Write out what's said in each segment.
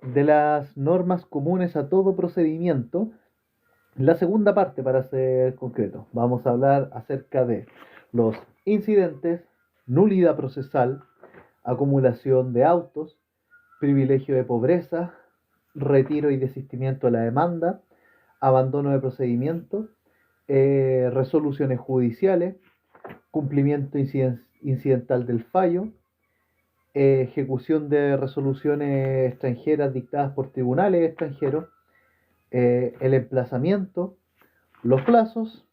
de las normas comunes a todo procedimiento. La segunda parte, para ser concreto, vamos a hablar acerca de los incidentes, nulidad procesal, acumulación de autos, privilegio de pobreza, retiro y desistimiento de la demanda, abandono de procedimiento, resoluciones judiciales, cumplimiento incidental del fallo, ejecución de resoluciones extranjeras dictadas por tribunales extranjeros, el emplazamiento, los plazos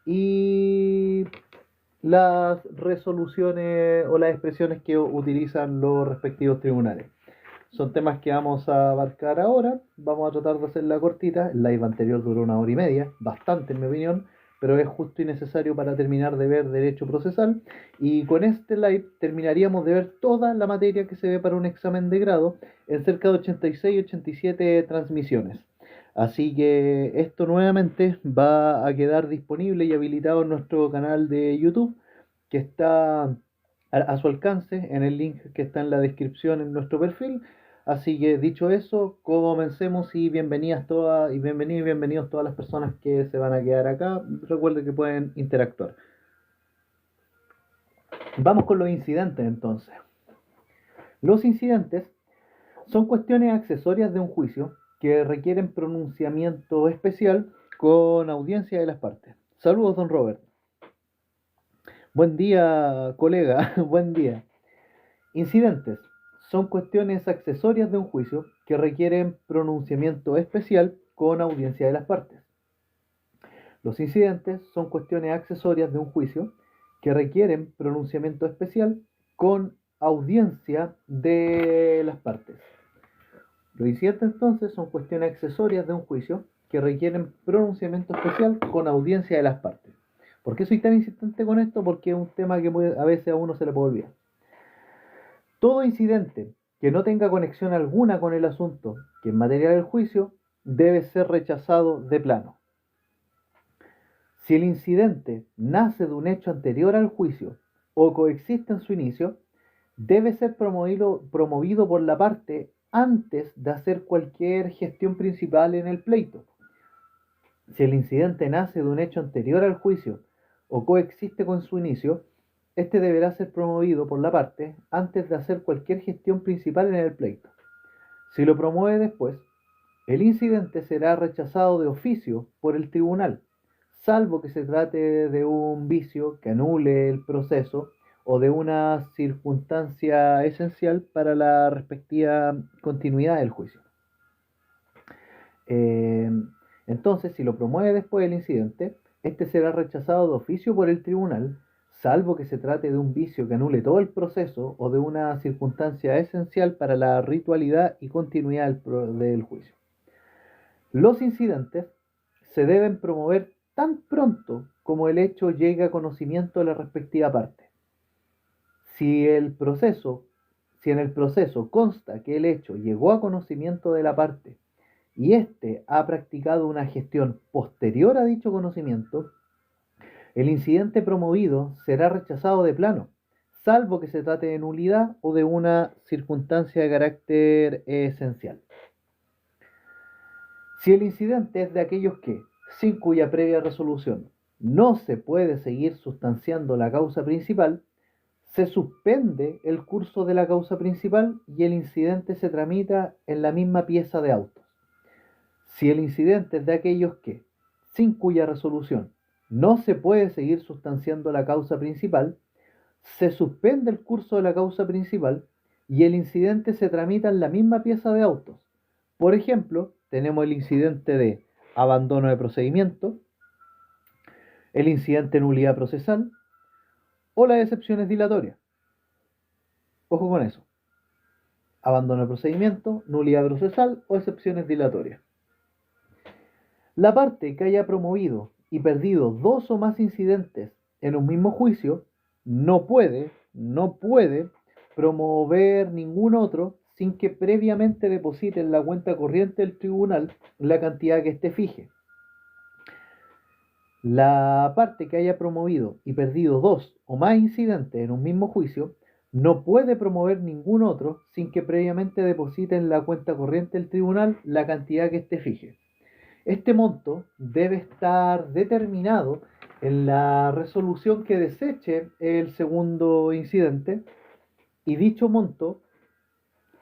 y las resoluciones o las expresiones que utilizan los respectivos tribunales. Son temas que vamos a abarcar ahora. Vamos a tratar de hacerla cortita. El live anterior duró 1 hora y media, bastante en mi opinión, pero es justo y necesario para terminar de ver derecho procesal. Y con este live terminaríamos de ver toda la materia que se ve para un examen de grado en cerca de 86-87 transmisiones. Así que esto nuevamente va a quedar disponible y habilitado en nuestro canal de YouTube, que está a su alcance en el link que está en la descripción en nuestro perfil. Así que dicho eso, comencemos y bienvenidas todas y bienvenidos y bienvenidos todas las personas que se van a quedar acá. Recuerden que pueden interactuar. Vamos con los incidentes entonces. Los incidentes son cuestiones accesorias de un juicio que requieren pronunciamiento especial con audiencia de las partes. Saludos, don Robert. Buen día, colega. Buen día. Incidentes son cuestiones accesorias de un juicio que requieren pronunciamiento especial con audiencia de las partes. Los incidentes son cuestiones accesorias de un juicio que requieren pronunciamiento especial con audiencia de las partes. Los incidentes entonces son cuestiones accesorias de un juicio que requieren pronunciamiento especial con audiencia de las partes. ¿Por qué soy tan insistente con esto? Porque es un tema que a veces a uno se le puede olvidar. Todo incidente que no tenga conexión alguna con el asunto que es materia del juicio debe ser rechazado de plano. Si el incidente nace de un hecho anterior al juicio o coexiste en su inicio, debe ser promovido por la parte antes de hacer cualquier gestión principal en el pleito. Si el incidente nace de un hecho anterior al juicio o coexiste con su inicio, este deberá ser promovido por la parte antes de hacer cualquier gestión principal en el pleito. Si lo promueve después, el incidente será rechazado de oficio por el tribunal, salvo que se trate de un vicio que anule el proceso o de una circunstancia esencial para la respectiva continuidad del juicio. Eh, entonces, si lo promueve después del incidente, este será rechazado de oficio por el tribunal, salvo que se trate de un vicio que anule todo el proceso o de una circunstancia esencial para la ritualidad y continuidad del juicio. Los incidentes se deben promover tan pronto como el hecho llegue a conocimiento de la respectiva parte. Si en el proceso consta que el hecho llegó a conocimiento de la parte y éste ha practicado una gestión posterior a dicho conocimiento, el incidente promovido será rechazado de plano, salvo que se trate de nulidad o de una circunstancia de carácter esencial. Si el incidente es de aquellos que, sin cuya previa resolución, no se puede seguir sustanciando la causa principal, se suspende el curso de la causa principal y el incidente se tramita en la misma pieza de autos. Si el incidente es de aquellos que, sin cuya resolución, no se puede seguir sustanciando la causa principal, se suspende el curso de la causa principal y el incidente se tramita en la misma pieza de autos. Por ejemplo, tenemos el incidente de abandono de procedimiento, el incidente de nulidad procesal o las excepciones dilatorias. Ojo con eso. Abandono de procedimiento, nulidad procesal o excepciones dilatorias. La parte que haya promovido y perdido dos o más incidentes en un mismo juicio no puede promover ningún otro sin que previamente deposite en la cuenta corriente del tribunal la cantidad que éste fije. La parte que haya promovido y perdido dos o más incidentes en un mismo juicio no puede promover ningún otro sin que previamente deposite en la cuenta corriente del tribunal la cantidad que éste fije. Este monto debe estar determinado en la resolución que deseche el segundo incidente y dicho monto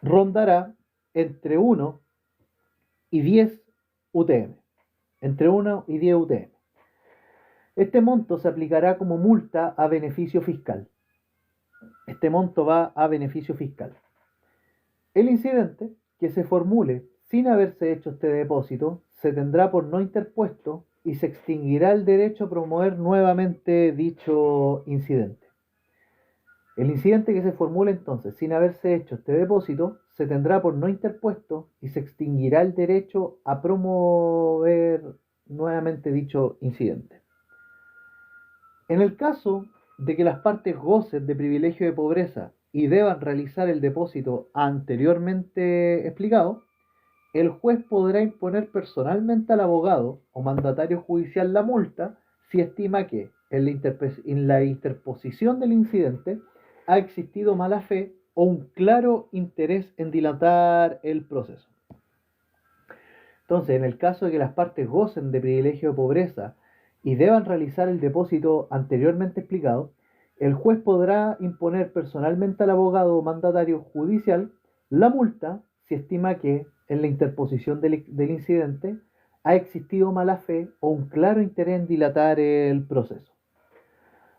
rondará entre 1 y 10 UTM. Entre 1 y 10 UTM. Este monto se aplicará como multa a beneficio fiscal. Este monto va a beneficio fiscal. El incidente que se formule sin haberse hecho este depósito se tendrá por no interpuesto y se extinguirá el derecho a promover nuevamente dicho incidente. El incidente que se formule entonces sin haberse hecho este depósito se tendrá por no interpuesto y se extinguirá el derecho a promover nuevamente dicho incidente. En el caso de que las partes gocen de privilegio de pobreza y deban realizar el depósito anteriormente explicado, el juez podrá imponer personalmente al abogado o mandatario judicial la multa si estima que en la interposición del incidente ha existido mala fe o un claro interés en dilatar el proceso. Entonces, en el caso de que las partes gocen de privilegio de pobreza y deban realizar el depósito anteriormente explicado, el juez podrá imponer personalmente al abogado o mandatario judicial la multa si estima que en la interposición del incidente ha existido mala fe o un claro interés en dilatar el proceso.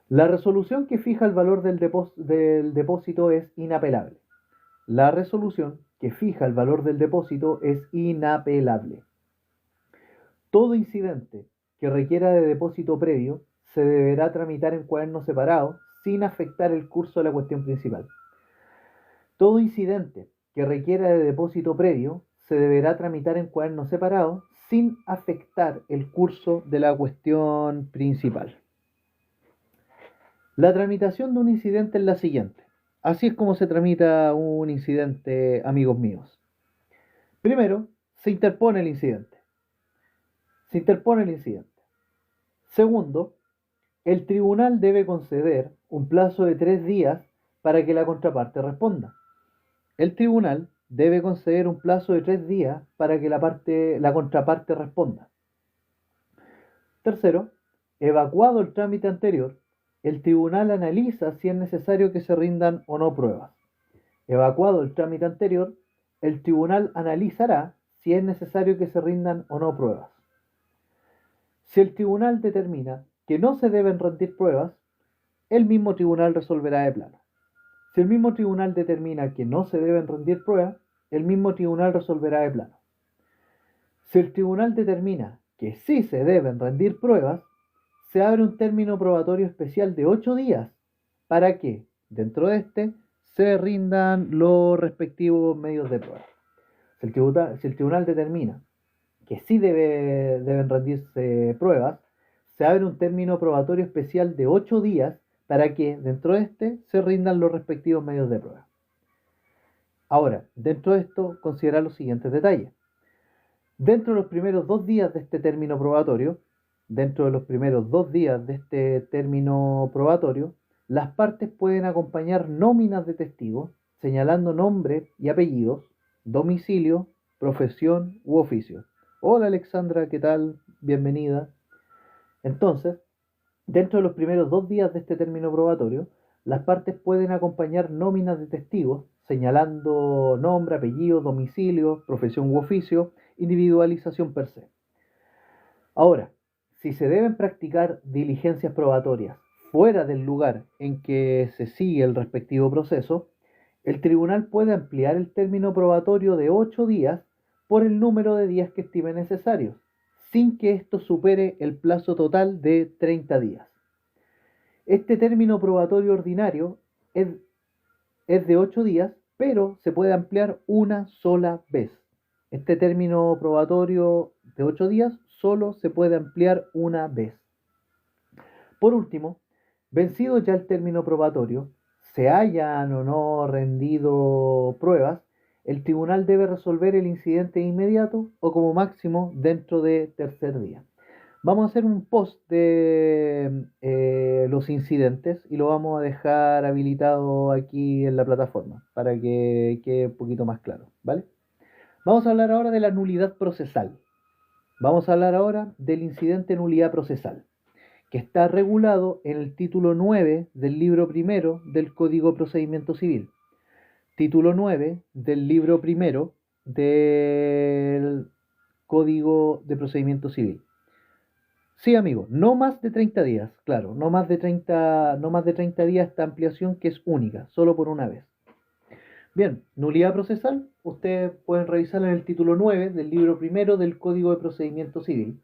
La resolución que fija el valor del depósito es inapelable. La resolución que fija el valor del depósito es inapelable. Todo incidente que requiera de depósito previo se deberá tramitar en cuadernos separados sin afectar el curso de la cuestión principal. Todo incidente que requiera de depósito previo se deberá tramitar en cuadernos separados sin afectar el curso de la cuestión principal. La tramitación de un incidente es la siguiente. Así es como se tramita un incidente, amigos míos. Primero, se interpone el incidente. Segundo, el tribunal debe conceder un plazo de 3 días para que la contraparte responda. El tribunal debe conceder un plazo de 3 días para que la contraparte responda. Tercero, evacuado el trámite anterior, el tribunal analiza si es necesario que se rindan o no pruebas. Evacuado el trámite anterior, el tribunal analizará si es necesario que se rindan o no pruebas. Si el tribunal determina que no se deben rendir pruebas, el mismo tribunal resolverá de plano. Si el mismo tribunal determina que no se deben rendir pruebas, el mismo tribunal resolverá de plano. Si el tribunal determina que sí se deben rendir pruebas, se abre un término probatorio especial de 8 días para que, dentro de este, se rindan los respectivos medios de prueba. Si el tribunal determina que sí deben rendirse pruebas, se abre un término probatorio especial de 8 días para que, dentro de este, se rindan los respectivos medios de prueba. Ahora, dentro de esto, considera los siguientes detalles. Dentro de los primeros 2 días de este término probatorio, las partes pueden acompañar nóminas de testigos, señalando nombres y apellidos, domicilio, profesión u oficio. Hola Alexandra, ¿qué tal? Bienvenida. Entonces, dentro de los primeros 2 días de este término probatorio, las partes pueden acompañar nóminas de testigos, señalando nombre, apellido, domicilio, profesión u oficio, individualización per se. Ahora, si se deben practicar diligencias probatorias fuera del lugar en que se sigue el respectivo proceso, el tribunal puede ampliar el término probatorio de 8 días por el número de días que estime necesarios, sin que esto supere el plazo total de 30 días. Este término probatorio ordinario es de 8 días, pero se puede ampliar una sola vez. Este término probatorio de 8 días solo se puede ampliar una vez. Por último, vencido ya el término probatorio, se hayan o no rendido pruebas, el tribunal debe resolver el incidente inmediato o como máximo dentro de tercer día. Vamos a hacer un post de los incidentes y lo vamos a dejar habilitado aquí en la plataforma para que quede un poquito más claro, ¿vale? Vamos a hablar ahora de la nulidad procesal. Vamos a hablar ahora del incidente nulidad procesal, que está regulado en el título 9 del libro primero del Código de Procedimiento Civil. Título 9 del libro primero del Código de Procedimiento Civil. Sí, amigo, no más de 30 días, claro, no más de 30 días esta ampliación que es única, solo por una vez. Bien, nulidad procesal, ustedes pueden revisarla en el título 9 del libro primero del Código de Procedimiento Civil.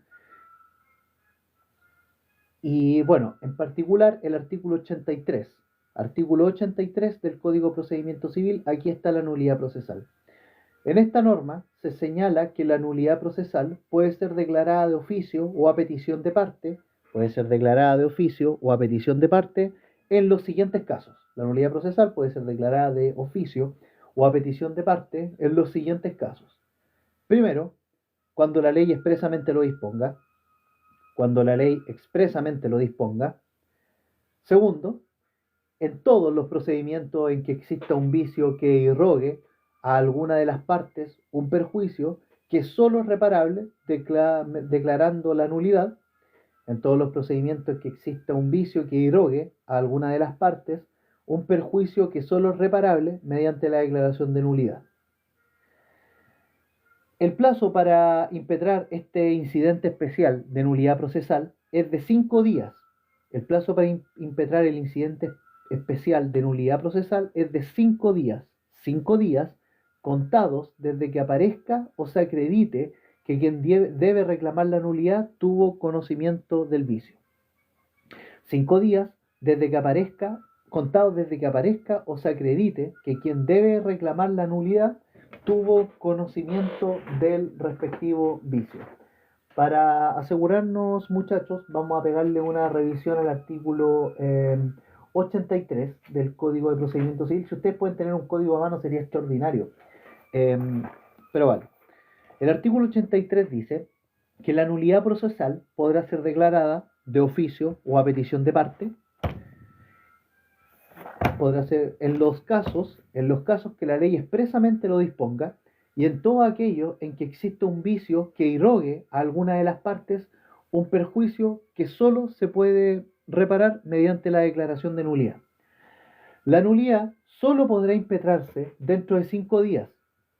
Y bueno, en particular el artículo 83. Artículo 83 del Código de Procedimiento Civil, aquí está la nulidad procesal. En esta norma se señala que la nulidad procesal puede ser declarada de oficio o a petición de parte, en los siguientes casos. La nulidad procesal puede ser declarada de oficio o a petición de parte en los siguientes casos. Primero, cuando la ley expresamente lo disponga. Segundo, en todos los procedimientos en que exista un vicio que irrogue a alguna de las partes un perjuicio que solo es reparable declarando la nulidad. En todos los procedimientos en que exista un vicio que irrogue a alguna de las partes un perjuicio que solo es reparable mediante la declaración de nulidad. El plazo para impetrar este incidente especial de nulidad procesal es de 5 días. El plazo para impetrar el incidente especial de nulidad procesal es de 5 días. 5 días contados desde que aparezca o se acredite que quien debe reclamar la nulidad tuvo conocimiento del vicio. 5 días desde que aparezca, contados desde que aparezca o se acredite que quien debe reclamar la nulidad tuvo conocimiento del respectivo vicio. Para asegurarnos, muchachos, vamos a pegarle una revisión al artículo 83 del Código de Procedimiento Civil. Si ustedes pueden tener un código a mano sería extraordinario. Pero vale. El artículo 83 dice que la nulidad procesal podrá ser declarada de oficio o a petición de parte. Podrá ser en los casos que la ley expresamente lo disponga y en todo aquello en que exista un vicio que irrogue a alguna de las partes un perjuicio que solo se puede reparar mediante la declaración de nulidad. La nulidad solo podrá impetrarse dentro de 5 días,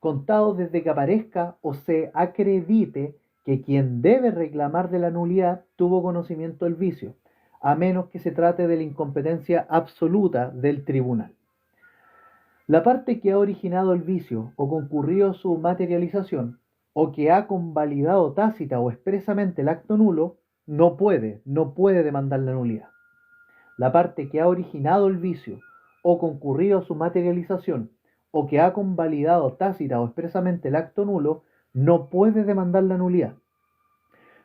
contados desde que aparezca o se acredite que quien debe reclamar de la nulidad tuvo conocimiento del vicio, a menos que se trate de la incompetencia absoluta del tribunal. La parte que ha originado el vicio o concurrido a su materialización, o que ha convalidado tácita o expresamente el acto nulo, no puede demandar la nulidad. La parte que ha originado el vicio o concurrido a su materialización, o que ha convalidado tácita o expresamente el acto nulo, no puede demandar la nulidad.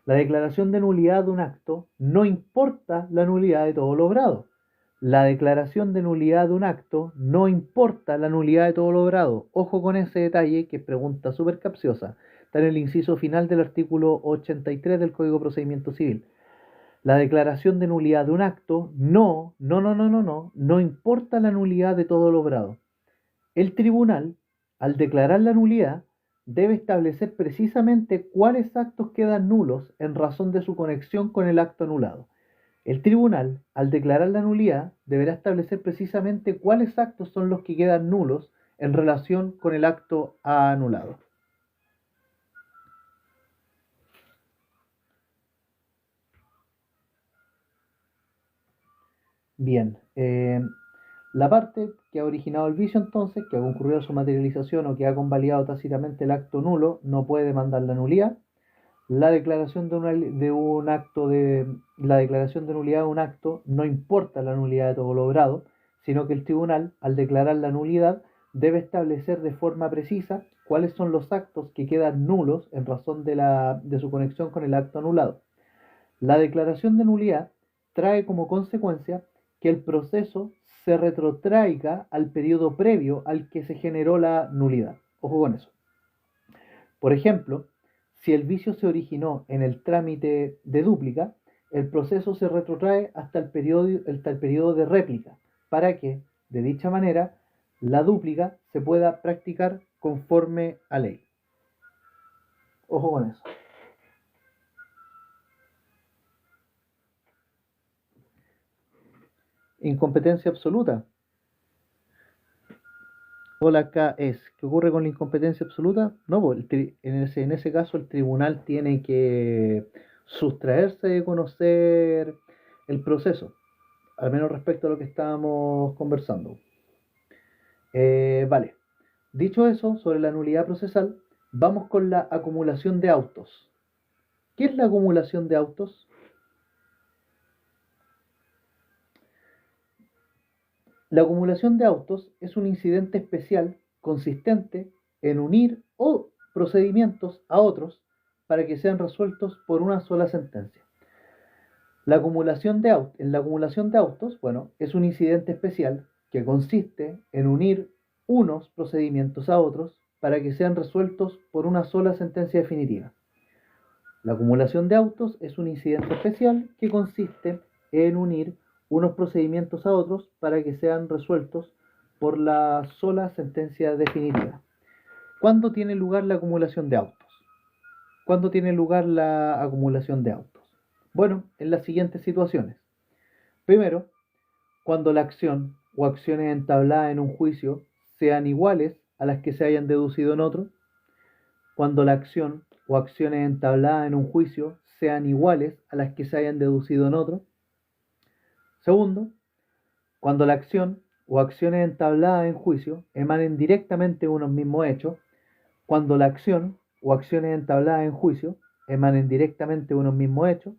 La declaración de nulidad de un acto no importa la nulidad de todo lo obrado. La declaración de nulidad de un acto no importa la nulidad de todo lo obrado. Ojo con ese detalle, que es pregunta súper capciosa. Está en el inciso final del artículo 83 del Código de Procedimiento Civil. La declaración de nulidad de un acto no importa la nulidad de todo lo obrado. El tribunal, al declarar la nulidad, debe establecer precisamente cuáles actos quedan nulos en razón de su conexión con el acto anulado. El tribunal, al declarar la nulidad, deberá establecer precisamente cuáles actos son los que quedan nulos en relación con el acto anulado. Bien, la parte que ha originado el vicio, entonces, que ha concurrido a su materialización o que ha convalidado tácitamente el acto nulo, no puede demandar la nulidad. La declaración de nulidad de un acto no importa la nulidad de todo lo obrado, sino que el tribunal, al declarar la nulidad, debe establecer de forma precisa cuáles son los actos que quedan nulos en razón de su conexión con el acto anulado. La declaración de nulidad trae como consecuencia que el proceso se retrotraiga al periodo previo al que se generó la nulidad. Ojo con eso. Por ejemplo, Si el vicio se originó en el trámite de dúplica, el proceso se retrotrae hasta el periodo de réplica, para que, de dicha manera, la dúplica se pueda practicar conforme a ley. Ojo con eso. Incompetencia absoluta. Hola, acá es. ¿Qué ocurre con la incompetencia absoluta? No, pues, en ese caso el tribunal tiene que sustraerse de conocer el proceso, al menos respecto a lo que estábamos conversando. Vale. Dicho eso, sobre la nulidad procesal, vamos con la acumulación de autos. ¿Qué es la acumulación de autos? La acumulación de autos es un incidente especial consistente en unir o procedimientos a otros para que sean resueltos por una sola sentencia. En la acumulación de autos, bueno, es un incidente especial que consiste en unir unos procedimientos a otros para que sean resueltos por una sola sentencia definitiva. La acumulación de autos es un incidente especial que consiste en unir unos procedimientos a otros para que sean resueltos por la sola sentencia definitiva. ¿Cuándo tiene lugar la acumulación de autos? ¿Cuándo tiene lugar la acumulación de autos? Bueno, en las siguientes situaciones. Primero, cuando la acción o acciones entabladas en un juicio sean iguales a las que se hayan deducido en otro. Cuando la acción o acciones entabladas en un juicio sean iguales a las que se hayan deducido en otro. Segundo, cuando la acción o acciones entabladas en juicio emanen directamente de unos mismos hechos. Cuando la acción o acciones entabladas en juicio emanen directamente de unos mismos hechos.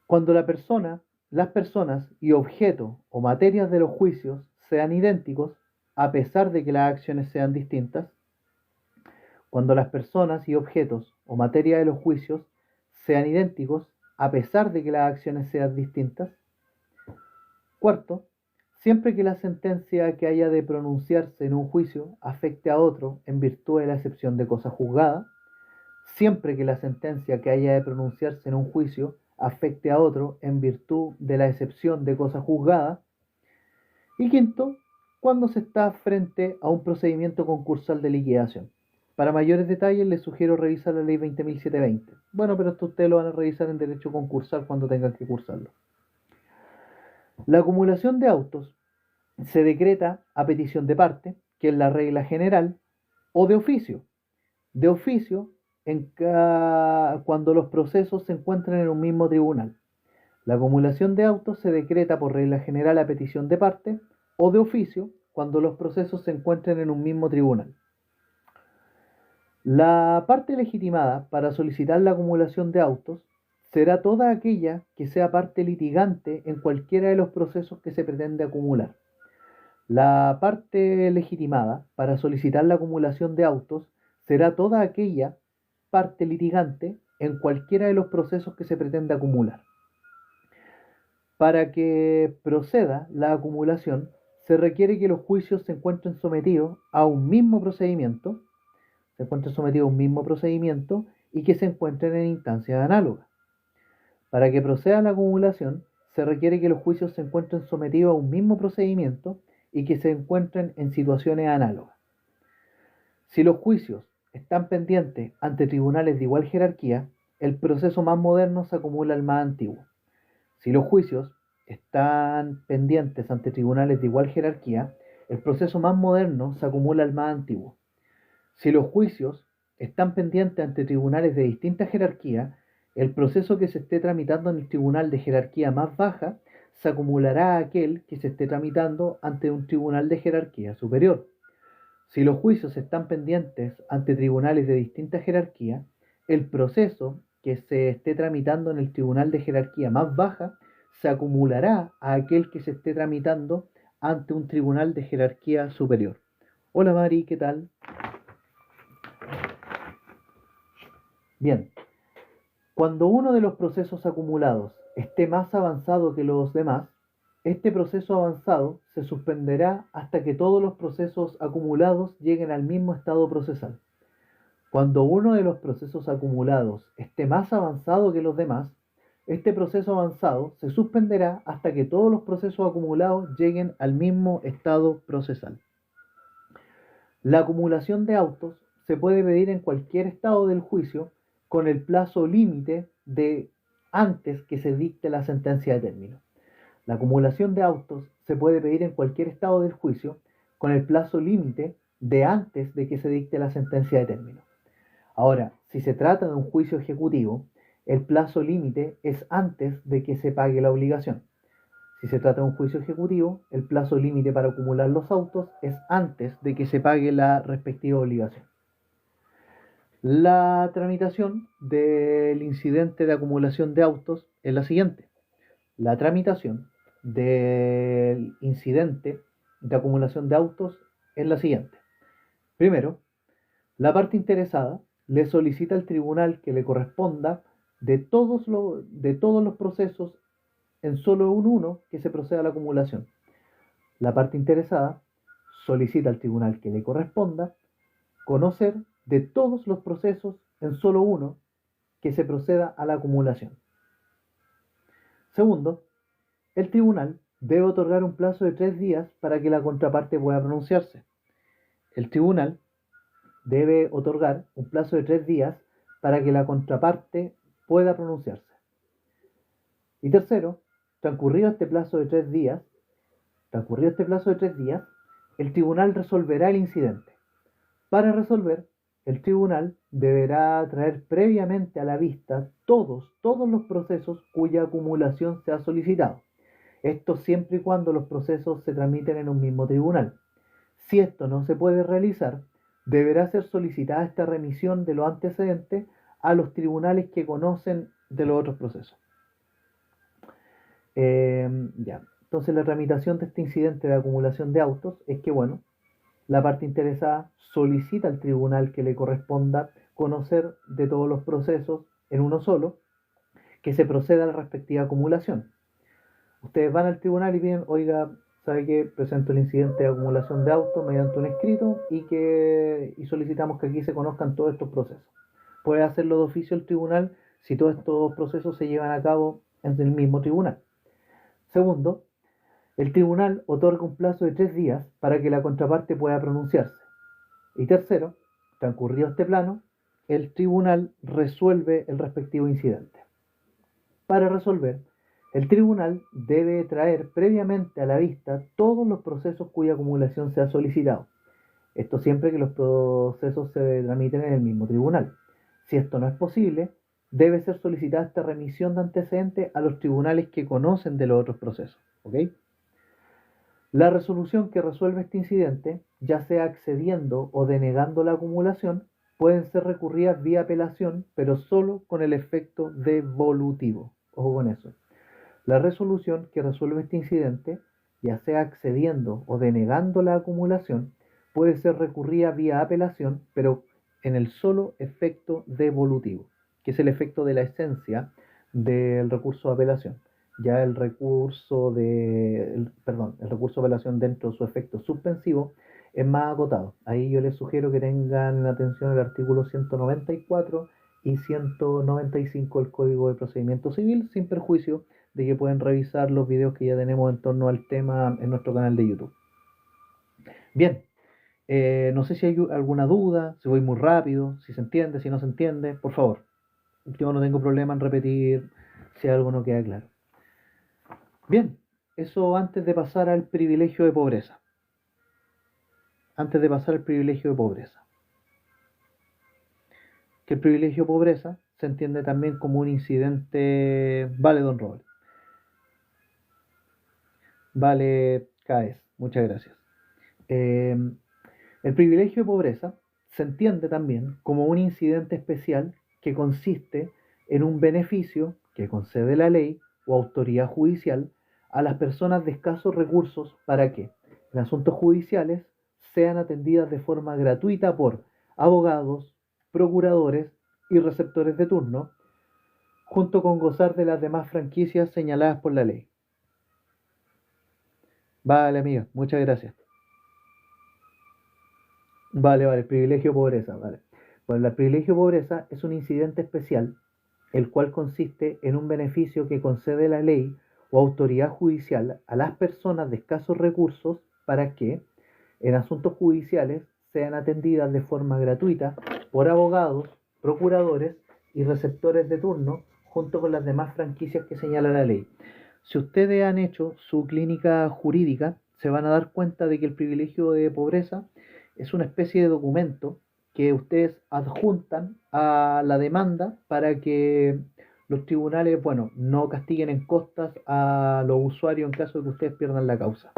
Cuando las personas y objetos o materias de los juicios sean idénticos, a pesar de que las acciones sean distintas. Cuando las personas y objetos o materia de los juicios sean idénticos, a pesar de que las acciones sean distintas. Cuarto, siempre que la sentencia que haya de pronunciarse en un juicio afecte a otro en virtud de la excepción de cosa juzgada. Siempre que la sentencia que haya de pronunciarse en un juicio afecte a otro en virtud de la excepción de cosa juzgada. Y quinto, cuando se está frente a un procedimiento concursal de liquidación. Para mayores detalles les sugiero revisar la ley 20.720. Bueno, pero esto ustedes lo van a revisar en derecho concursal cuando tengan que cursarlo. La acumulación de autos se decreta a petición de parte, que es la regla general, o de oficio. De oficio cuando los procesos se encuentran en un mismo tribunal. La acumulación de autos se decreta por regla general a petición de parte o de oficio cuando los procesos se encuentren en un mismo tribunal. La parte legitimada para solicitar la acumulación de autos será toda aquella que sea parte litigante en cualquiera de los procesos que se pretende acumular. La parte legitimada para solicitar la acumulación de autos será toda aquella parte litigante en cualquiera de los procesos que se pretende acumular. Para que proceda la acumulación, se requiere que los juicios se encuentren sometidos a un mismo procedimiento, y que se encuentren en instancias análogas. Para que proceda la acumulación, se requiere que los juicios se encuentren sometidos a un mismo procedimiento y que se encuentren en situaciones análogas. Si los juicios están pendientes ante tribunales de igual jerarquía, el proceso más moderno se acumula al más antiguo. Si los juicios están pendientes ante tribunales de igual jerarquía, el proceso más moderno se acumula al más antiguo. Si los juicios están pendientes ante tribunales de distinta jerarquía, el proceso que se esté tramitando en el tribunal de jerarquía más baja se acumulará a aquel que se esté tramitando ante un tribunal de jerarquía superior. Si los juicios están pendientes ante tribunales de distinta jerarquía, el proceso que se esté tramitando en el tribunal de jerarquía más baja se acumulará a aquel que se esté tramitando ante un tribunal de jerarquía superior. Hola Mari, ¿qué tal? Bien, cuando uno de los procesos acumulados esté más avanzado que los demás, este proceso avanzado se suspenderá hasta que todos los procesos acumulados lleguen al mismo estado procesal. Cuando uno de los procesos acumulados esté más avanzado que los demás, este proceso avanzado se suspenderá hasta que todos los procesos acumulados lleguen al mismo estado procesal. La acumulación de autos se puede pedir en cualquier estado del juicio con el plazo límite de antes que se dicte la sentencia de término. La acumulación de autos se puede pedir en cualquier estado del juicio con el plazo límite de antes de que se dicte la sentencia de término. Ahora, si se trata de un juicio ejecutivo, el plazo límite es antes de que se pague la obligación. Si se trata de un juicio ejecutivo, el plazo límite para acumular los autos es antes de que se pague la respectiva obligación. La tramitación del incidente de acumulación de autos es la siguiente. La tramitación del incidente de acumulación de autos es la siguiente. Primero, la parte interesada le solicita al tribunal que le corresponda de todos los procesos en solo uno que se proceda a la acumulación. La parte interesada solicita al tribunal que le corresponda conocer de todos los procesos en solo uno que se proceda a la acumulación. Segundo, el tribunal debe otorgar un plazo de 3 días para que la contraparte pueda pronunciarse. El tribunal debe otorgar un plazo de 3 días para que la contraparte pueda pronunciarse. Y tercero, transcurrido este plazo de 3 días, el tribunal resolverá el incidente. Para resolver, el tribunal deberá traer previamente a la vista todos los procesos cuya acumulación se ha solicitado. Esto siempre y cuando los procesos se tramiten en un mismo tribunal. Si esto no se puede realizar, deberá ser solicitada esta remisión de los antecedentes a los tribunales que conocen de los otros procesos. Entonces la tramitación de este incidente de acumulación de autos es que, la parte interesada solicita al tribunal que le corresponda conocer de todos los procesos en uno solo, que se proceda a la respectiva acumulación. Ustedes van al tribunal y piden, oiga, ¿sabe qué? Presento el incidente de acumulación de autos mediante un escrito y solicitamos que aquí se conozcan todos estos procesos. Puede hacerlo de oficio el tribunal si todos estos procesos se llevan a cabo en el mismo tribunal. Segundo, el tribunal otorga un plazo de 3 días para que la contraparte pueda pronunciarse. Y tercero, transcurrido este plano, el tribunal resuelve el respectivo incidente. Para resolver, el tribunal debe traer previamente a la vista todos los procesos cuya acumulación se ha solicitado. Esto siempre que los procesos se tramiten en el mismo tribunal. Si esto no es posible, debe ser solicitada esta remisión de antecedentes a los tribunales que conocen de los otros procesos. ¿Ok? La resolución que resuelve este incidente, ya sea accediendo o denegando la acumulación, pueden ser recurridas vía apelación, pero solo con el efecto devolutivo. Ojo con eso. La resolución que resuelve este incidente, ya sea accediendo o denegando la acumulación, puede ser recurrida vía apelación, pero en el solo efecto devolutivo, que es el efecto de la esencia del recurso de apelación. Ya el recurso de apelación dentro de su efecto suspensivo es más acotado. Ahí yo les sugiero que tengan en atención el artículo 194 y 195 del Código de Procedimiento Civil, sin perjuicio de que pueden revisar los videos que ya tenemos en torno al tema en nuestro canal de YouTube. Bien, no sé si hay alguna duda, si voy muy rápido, si se entiende, si no se entiende, por favor. Yo no tengo problema en repetir si algo no queda claro. Bien, eso antes de pasar al privilegio de pobreza. Que el privilegio de pobreza se entiende también como un incidente. Vale, don Robert. Vale, Caes. Muchas gracias. El privilegio de pobreza se entiende también como un incidente especial que consiste en un beneficio que concede la ley o autoridad judicial a las personas de escasos recursos para que, en asuntos judiciales, sean atendidas de forma gratuita por abogados, procuradores y receptores de turno, junto con gozar de las demás franquicias señaladas por la ley. Vale, amiga, muchas gracias. Vale, privilegio pobreza, vale. Pues el privilegio de pobreza es un incidente especial, el cual consiste en un beneficio que concede la ley o autoridad judicial a las personas de escasos recursos para que, en asuntos judiciales, sean atendidas de forma gratuita por abogados, procuradores y receptores de turno, junto con las demás franquicias que señala la ley. Si ustedes han hecho su clínica jurídica, se van a dar cuenta de que el privilegio de pobreza es una especie de documento que ustedes adjuntan a la demanda para que los tribunales, bueno, no castiguen en costas a los usuarios en caso de que ustedes pierdan la causa.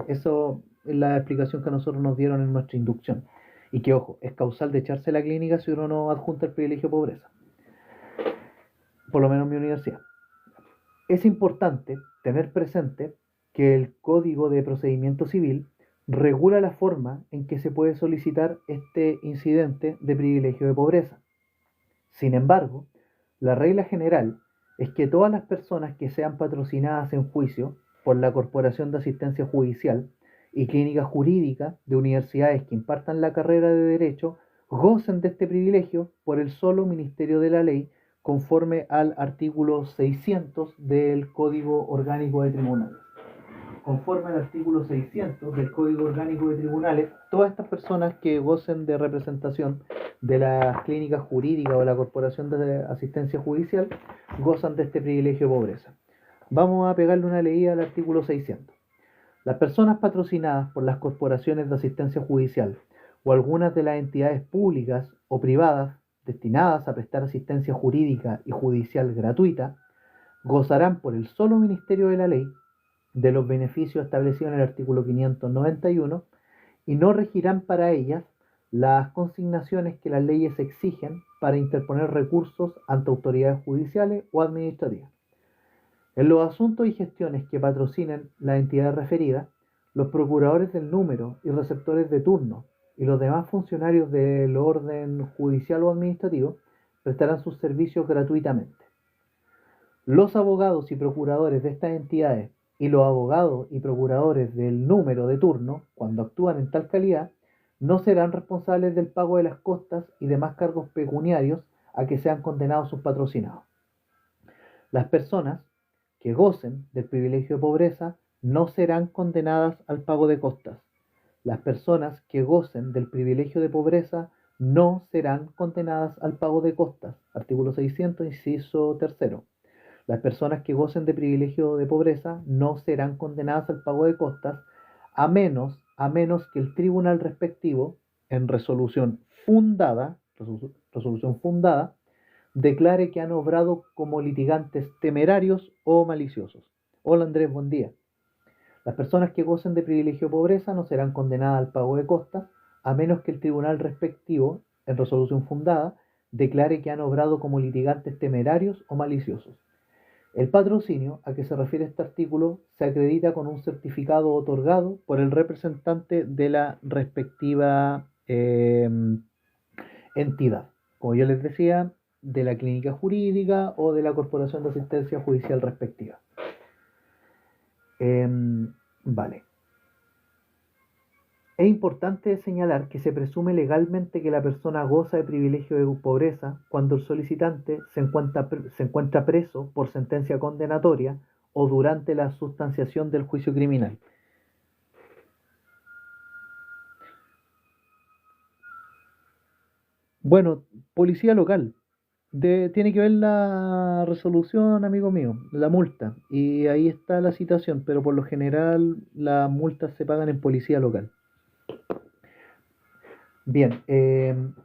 Eso es la explicación que nosotros nos dieron en nuestra inducción. Y que, ojo, es causal de echarse la clínica si uno no adjunta el privilegio de pobreza. Por lo menos en mi universidad. Es importante tener presente que el Código de Procedimiento Civil regula la forma en que se puede solicitar este incidente de privilegio de pobreza. Sin embargo, la regla general es que todas las personas que sean patrocinadas en juicio por la Corporación de Asistencia Judicial y clínicas jurídicas de universidades que impartan la carrera de Derecho gocen de este privilegio por el solo Ministerio de la Ley, conforme al artículo 600 del Código Orgánico de Tribunales. Conforme al artículo 600 del Código Orgánico de Tribunales, todas estas personas que gocen de representación de las clínicas jurídicas o la Corporación de Asistencia Judicial gozan de este privilegio de pobreza. Vamos a pegarle una leída al artículo 600. Las personas patrocinadas por las corporaciones de asistencia judicial o algunas de las entidades públicas o privadas destinadas a prestar asistencia jurídica y judicial gratuita gozarán por el solo Ministerio de la Ley de los beneficios establecidos en el artículo 591 y no regirán para ellas las consignaciones que las leyes exigen para interponer recursos ante autoridades judiciales o administrativas. En los asuntos y gestiones que patrocinen la entidad referida, los procuradores del número y receptores de turno y los demás funcionarios del orden judicial o administrativo prestarán sus servicios gratuitamente. Los abogados y procuradores de estas entidades y los abogados y procuradores del número de turno, cuando actúan en tal calidad, no serán responsables del pago de las costas y demás cargos pecuniarios a que sean condenados sus patrocinados. Las personas que gocen del privilegio de pobreza no serán condenadas al pago de costas. Las personas que gocen del privilegio de pobreza no serán condenadas al pago de costas. Artículo 600, inciso tercero. Las personas que gocen de privilegio de pobreza no serán condenadas al pago de costas a menos que el tribunal respectivo, en resolución fundada, declare que han obrado como litigantes temerarios o maliciosos. Hola Andrés, buen día. Las personas que gocen de privilegio de pobreza no serán condenadas al pago de costas a menos que el tribunal respectivo, en resolución fundada, declare que han obrado como litigantes temerarios o maliciosos. El patrocinio a que se refiere este artículo se acredita con un certificado otorgado por el representante de la respectiva entidad. Como yo les decía, de la clínica jurídica o de la corporación de asistencia judicial respectiva. Vale. Es importante señalar que se presume legalmente que la persona goza de privilegio de pobreza cuando el solicitante se encuentra preso por sentencia condenatoria o durante la sustanciación del juicio criminal. Bueno, policía local. Tiene que ver la resolución, amigo mío, la multa. Y ahí está la citación, pero por lo general las multas se pagan en policía local. Bien,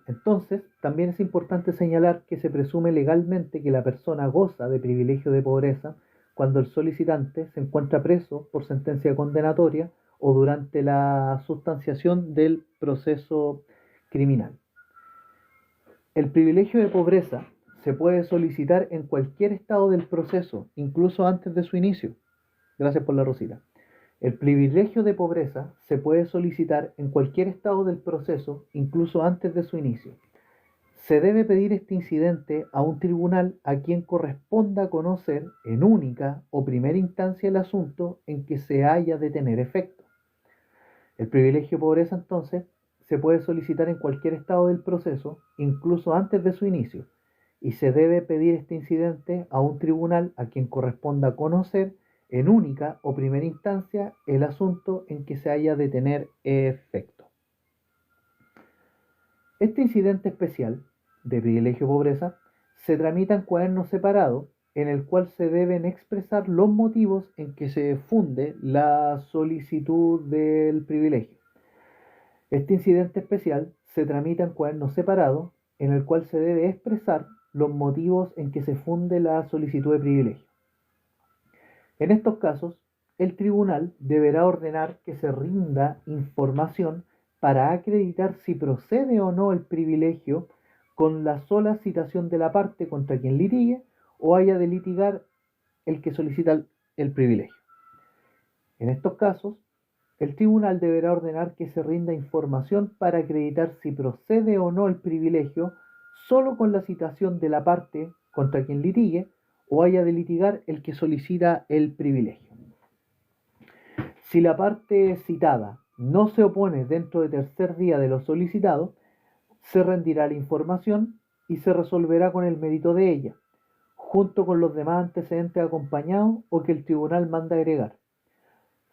entonces también es importante señalar que se presume legalmente que la persona goza de privilegio de pobreza cuando el solicitante se encuentra preso por sentencia condenatoria o durante la sustanciación del proceso criminal. El privilegio de pobreza se puede solicitar en cualquier estado del proceso, incluso antes de su inicio. Gracias por la rosita. El privilegio de pobreza se puede solicitar en cualquier estado del proceso, incluso antes de su inicio. Se debe pedir este incidente a un tribunal a quien corresponda conocer en única o primera instancia el asunto en que se haya de tener efecto. El privilegio de pobreza, entonces, se puede solicitar en cualquier estado del proceso, incluso antes de su inicio, y se debe pedir este incidente a un tribunal a quien corresponda conocer en única o primera instancia el asunto en que se haya de tener efecto. Este incidente especial de privilegio o pobreza se tramita en cuaderno separado en el cual se deben expresar los motivos en que se funde la solicitud del privilegio. Este incidente especial se tramita en cuaderno separado en el cual se debe expresar los motivos en que se funde la solicitud de privilegio. En estos casos, el tribunal deberá ordenar que se rinda información para acreditar si procede o no el privilegio con la sola citación de la parte contra quien litigue o haya de litigar el que solicita el privilegio. En estos casos, el tribunal deberá ordenar que se rinda información para acreditar si procede o no el privilegio solo con la citación de la parte contra quien litigue o haya de litigar el que solicita el privilegio. Si la parte citada no se opone dentro del tercer día de lo solicitado, se rendirá la información y se resolverá con el mérito de ella, junto con los demás antecedentes acompañados o que el tribunal manda agregar.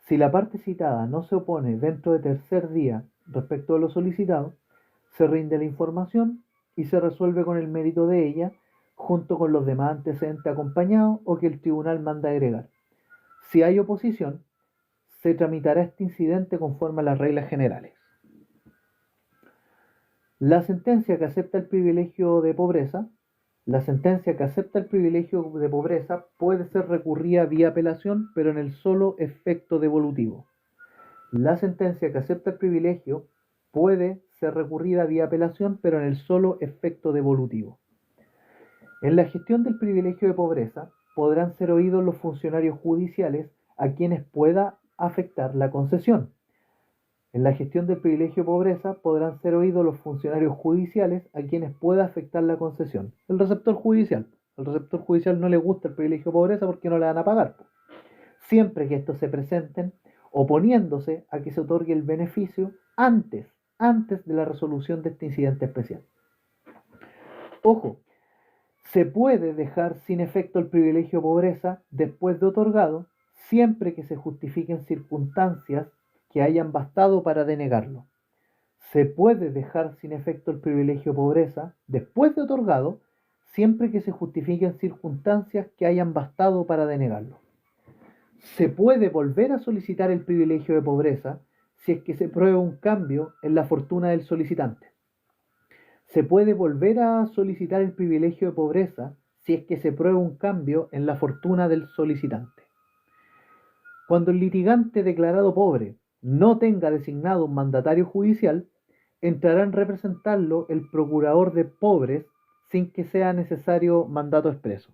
Si la parte citada no se opone dentro del tercer día respecto a lo solicitado, se rinde la información y se resuelve con el mérito de ella, junto con los demás antecedentes acompañados o que el tribunal manda agregar. Si hay oposición, se tramitará este incidente conforme a las reglas generales. La sentencia que acepta el privilegio de pobreza puede ser recurrida vía apelación, pero en el solo efecto devolutivo. La sentencia que acepta el privilegio puede ser recurrida vía apelación, pero en el solo efecto devolutivo. En la gestión del privilegio de pobreza podrán ser oídos los funcionarios judiciales a quienes pueda afectar la concesión. En la gestión del privilegio de pobreza podrán ser oídos los funcionarios judiciales a quienes pueda afectar la concesión. El receptor judicial. Al receptor judicial no le gusta el privilegio de pobreza porque no le van a pagar. Siempre que estos se presenten oponiéndose a que se otorgue el beneficio antes de la resolución de este incidente especial. Ojo, se puede dejar sin efecto el privilegio de pobreza después de otorgado, siempre que se justifiquen circunstancias que hayan bastado para denegarlo. Se puede dejar sin efecto el privilegio de pobreza después de otorgado, siempre que se justifiquen circunstancias que hayan bastado para denegarlo. Se puede volver a solicitar el privilegio de pobreza si es que se prueba un cambio en la fortuna del solicitante. Se puede volver a solicitar el privilegio de pobreza si es que se prueba un cambio en la fortuna del solicitante. Cuando el litigante declarado pobre no tenga designado un mandatario judicial, entrará en representarlo el procurador de pobres sin que sea necesario mandato expreso.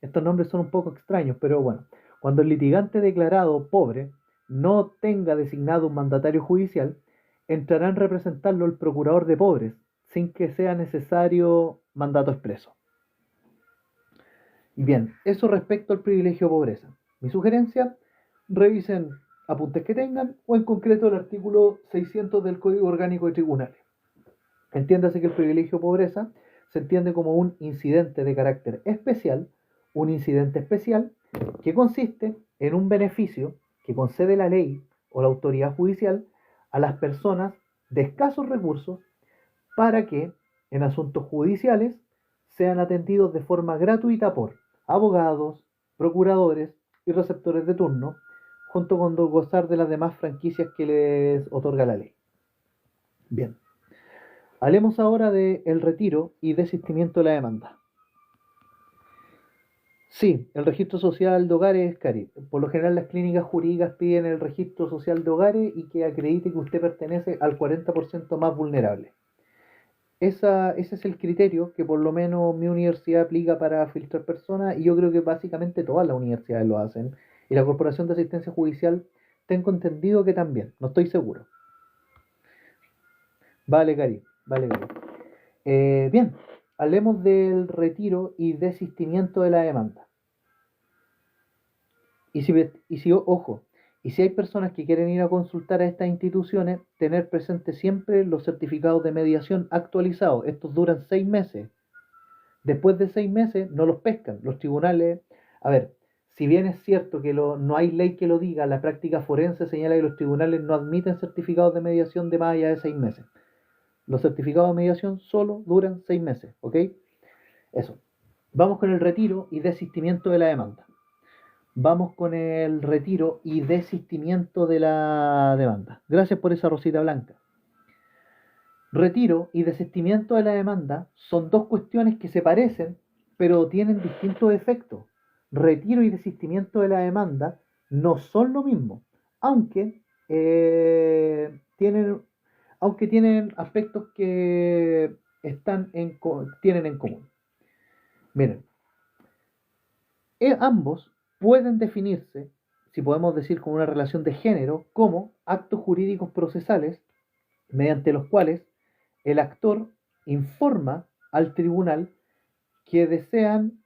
Estos nombres son un poco extraños, pero bueno, cuando el litigante declarado pobre no tenga designado un mandatario judicial, entrará en representarlo el procurador de pobres sin que sea necesario mandato expreso. Y bien, eso respecto al privilegio de pobreza. Mi sugerencia, revisen apuntes que tengan o en concreto el artículo 600 del Código Orgánico de Tribunales. Entiéndase que el privilegio de pobreza se entiende como un incidente de carácter especial, un incidente especial que consiste en un beneficio que concede la ley o la autoridad judicial a las personas de escasos recursos para que en asuntos judiciales sean atendidos de forma gratuita por abogados, procuradores y receptores de turno, junto con gozar de las demás franquicias que les otorga la ley. Bien, hablemos ahora del retiro y desistimiento de la demanda. Sí, el registro social de hogares es cari. Por lo general las clínicas jurídicas piden el registro social de hogares y que acredite que usted pertenece al 40% más vulnerable. Ese es el criterio que por lo menos mi universidad aplica para filtrar personas y yo creo que básicamente todas las universidades lo hacen. Y la Corporación de Asistencia Judicial tengo entendido que también, no estoy seguro. Vale, Cari. Bien, hablemos del retiro y desistimiento de la demanda. Ojo, Y si hay personas que quieren ir a consultar a estas instituciones, tener presente siempre los certificados de mediación actualizados. Estos duran 6 meses. Después de 6 meses no los pescan. Los tribunales, a ver, si bien es cierto que no hay ley que lo diga, la práctica forense señala que los tribunales no admiten certificados de mediación de más allá de 6 meses. Los certificados de mediación solo duran 6 meses, ¿ok? Eso. Vamos con el retiro y desistimiento de la demanda. Vamos con el retiro y desistimiento de la demanda. Gracias por esa rosita blanca. Retiro y desistimiento de la demanda son dos cuestiones que se parecen, pero tienen distintos efectos. Retiro y desistimiento de la demanda no son lo mismo, aunque tienen aspectos que tienen en común. Miren, ambos pueden definirse, si podemos decir con una relación de género, como actos jurídicos procesales mediante los cuales el actor informa al tribunal que desean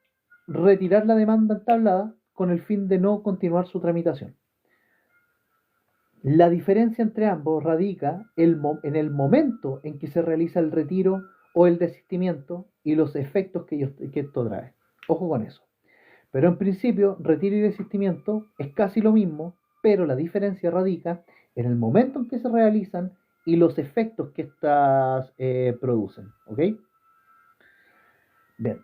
retirar la demanda entablada con el fin de no continuar su tramitación. La diferencia entre ambos radica en el momento en que se realiza el retiro o el desistimiento y los efectos que esto trae. Ojo con eso. Pero en principio, retiro y desistimiento es casi lo mismo, pero la diferencia radica en el momento en que se realizan y los efectos que éstas producen. ¿Ok? Bien.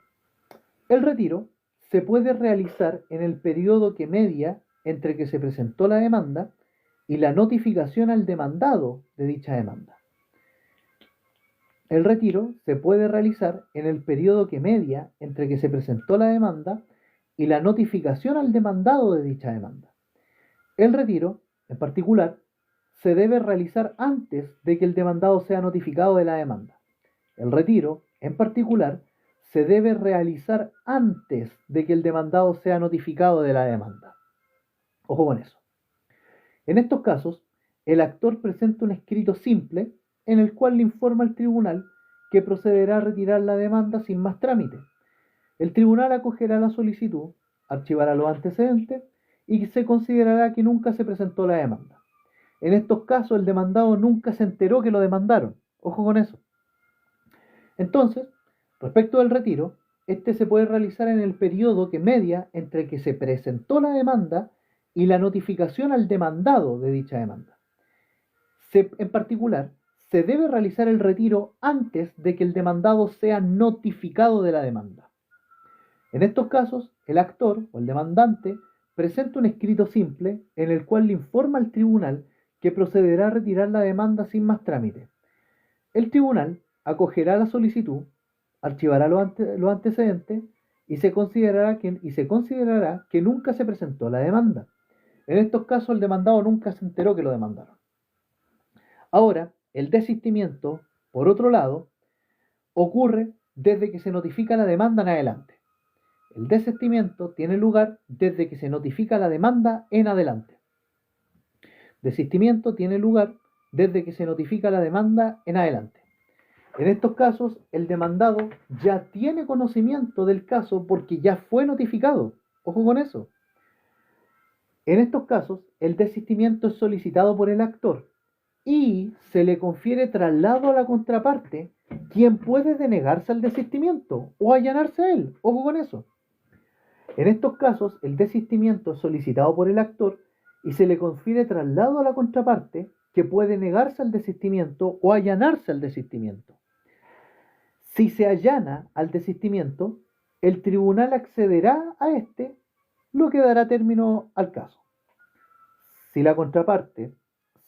El retiro se puede realizar en el periodo que media entre que se presentó la demanda y la notificación al demandado de dicha demanda. El retiro se puede realizar en el periodo que media entre que se presentó la demanda y la notificación al demandado de dicha demanda. El retiro, en particular, se debe realizar antes de que el demandado sea notificado de la demanda. El retiro, en particular, se debe realizar antes de que el demandado sea notificado de la demanda. Ojo con eso. En estos casos, el actor presenta un escrito simple en el cual le informa al tribunal que procederá a retirar la demanda sin más trámite. El tribunal acogerá la solicitud, archivará los antecedentes y se considerará que nunca se presentó la demanda. En estos casos, el demandado nunca se enteró que lo demandaron. Ojo con eso. Entonces, respecto del retiro, este se puede realizar en el periodo que media entre que se presentó la demanda y la notificación al demandado de dicha demanda. En particular, se debe realizar el retiro antes de que el demandado sea notificado de la demanda. En estos casos, el actor o el demandante presenta un escrito simple en el cual le informa al tribunal que procederá a retirar la demanda sin más trámite. El tribunal acogerá la solicitud, archivará los antecedentes y se considerará que nunca se presentó la demanda. En estos casos, el demandado nunca se enteró que lo demandaron. Ahora, el desistimiento, por otro lado, ocurre desde que se notifica la demanda en adelante. El desistimiento tiene lugar desde que se notifica la demanda en adelante. Desistimiento tiene lugar desde que se notifica la demanda en adelante. En estos casos, el demandado ya tiene conocimiento del caso porque ya fue notificado. Ojo con eso. En estos casos, el desistimiento es solicitado por el actor y se le confiere traslado a la contraparte, quien puede denegarse al desistimiento o allanarse a él. Ojo con eso. En estos casos, el desistimiento es solicitado por el actor y se le confiere traslado a la contraparte, que puede negarse al desistimiento o allanarse al desistimiento. Si se allana al desistimiento, el tribunal accederá a este, lo que dará término al caso. Si la contraparte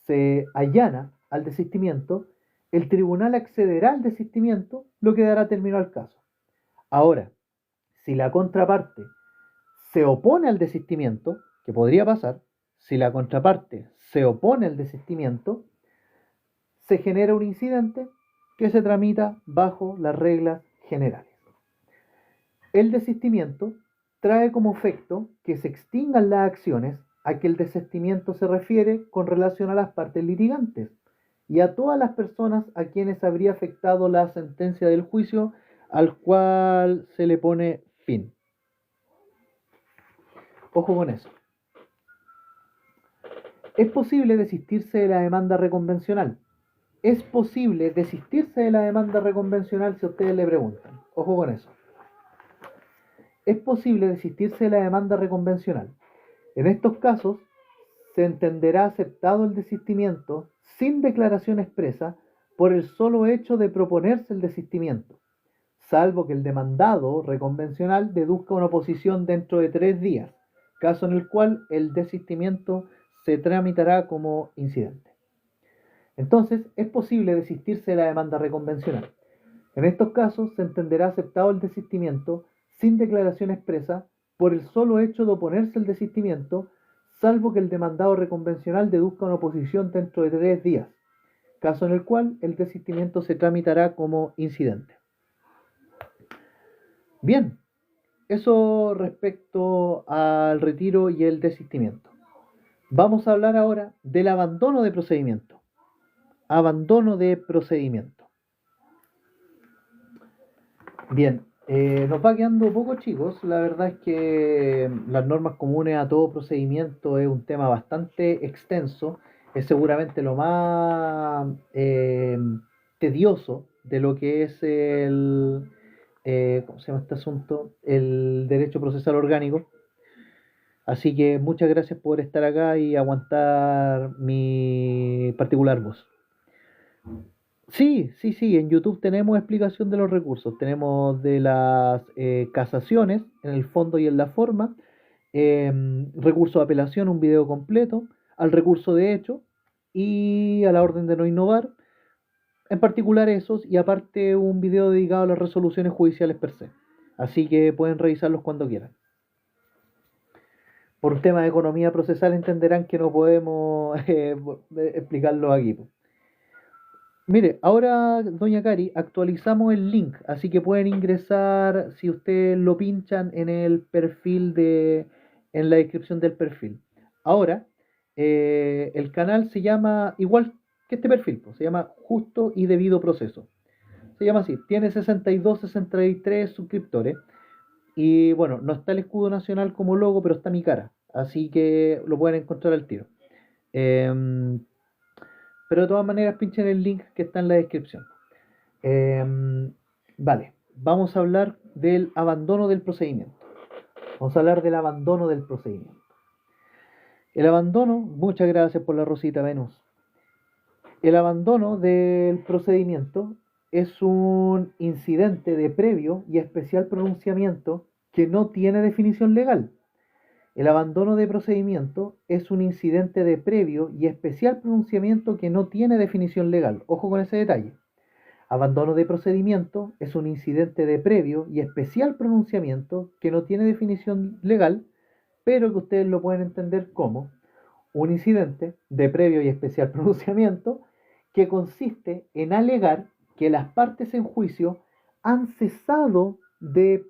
se allana al desistimiento, el tribunal accederá al desistimiento, lo que dará término al caso. Ahora, si la contraparte se opone al desistimiento, que podría pasar, si la contraparte se opone al desistimiento, se genera un incidente que se tramita bajo las reglas generales. El desistimiento trae como efecto que se extingan las acciones a que el desistimiento se refiere con relación a las partes litigantes y a todas las personas a quienes habría afectado la sentencia del juicio al cual se le pone fin. Ojo con eso. Es posible desistirse de la demanda reconvencional. Es posible desistirse de la demanda reconvencional si ustedes le preguntan. Ojo con eso. Es posible desistirse de la demanda reconvencional. En estos casos, se entenderá aceptado el desistimiento sin declaración expresa por el solo hecho de proponerse el desistimiento, salvo que el demandado reconvencional deduzca una oposición dentro de 3 días, caso en el cual el desistimiento se tramitará como incidente. Entonces, es posible desistirse de la demanda reconvencional. En estos casos, se entenderá aceptado el desistimiento sin declaración expresa por el solo hecho de oponerse al desistimiento, salvo que el demandado reconvencional deduzca una oposición dentro de 3 días, caso en el cual el desistimiento se tramitará como incidente. Bien, eso respecto al retiro y el desistimiento. Vamos a hablar ahora del abandono de procedimiento. Abandono de procedimiento. Bien, nos va quedando poco, chicos. La verdad es que las normas comunes a todo procedimiento es un tema bastante extenso. Es seguramente lo más tedioso de lo que es ¿cómo se llama este asunto? El derecho procesal orgánico. Así que muchas gracias por estar acá y aguantar mi particular voz. Sí, sí, sí, en YouTube tenemos explicación de los recursos, tenemos de las casaciones en el fondo y en la forma, recurso de apelación, un video completo, al recurso de hecho y a la orden de no innovar, en particular esos, y aparte un video dedicado a las resoluciones judiciales per se. Así que pueden revisarlos cuando quieran. Por un tema de economía procesal entenderán que no podemos explicarlo aquí. Mire, ahora, doña Cari, actualizamos el link, así que pueden ingresar, si ustedes lo pinchan en el perfil en la descripción del perfil. Ahora, el canal se llama, igual que este perfil, pues, se llama Justo y Debido Proceso. Se llama así, tiene 62, 63 suscriptores. Y bueno, no está el escudo nacional como logo, pero está mi cara, así que lo pueden encontrar al tiro. Em, pero de todas maneras pinchen el link que está en la descripción. Vale, vamos a hablar del abandono del procedimiento. Vamos a hablar del abandono del procedimiento. El abandono, muchas gracias por la rosita, Venus. El abandono del procedimiento es un incidente de previo y especial pronunciamiento que no tiene definición legal. El abandono de procedimiento es un incidente de previo y especial pronunciamiento que no tiene definición legal. Ojo con ese detalle. Abandono de procedimiento es un incidente de previo y especial pronunciamiento que no tiene definición legal, pero que ustedes lo pueden entender como un incidente de previo y especial pronunciamiento que consiste en alegar que las partes en juicio han cesado de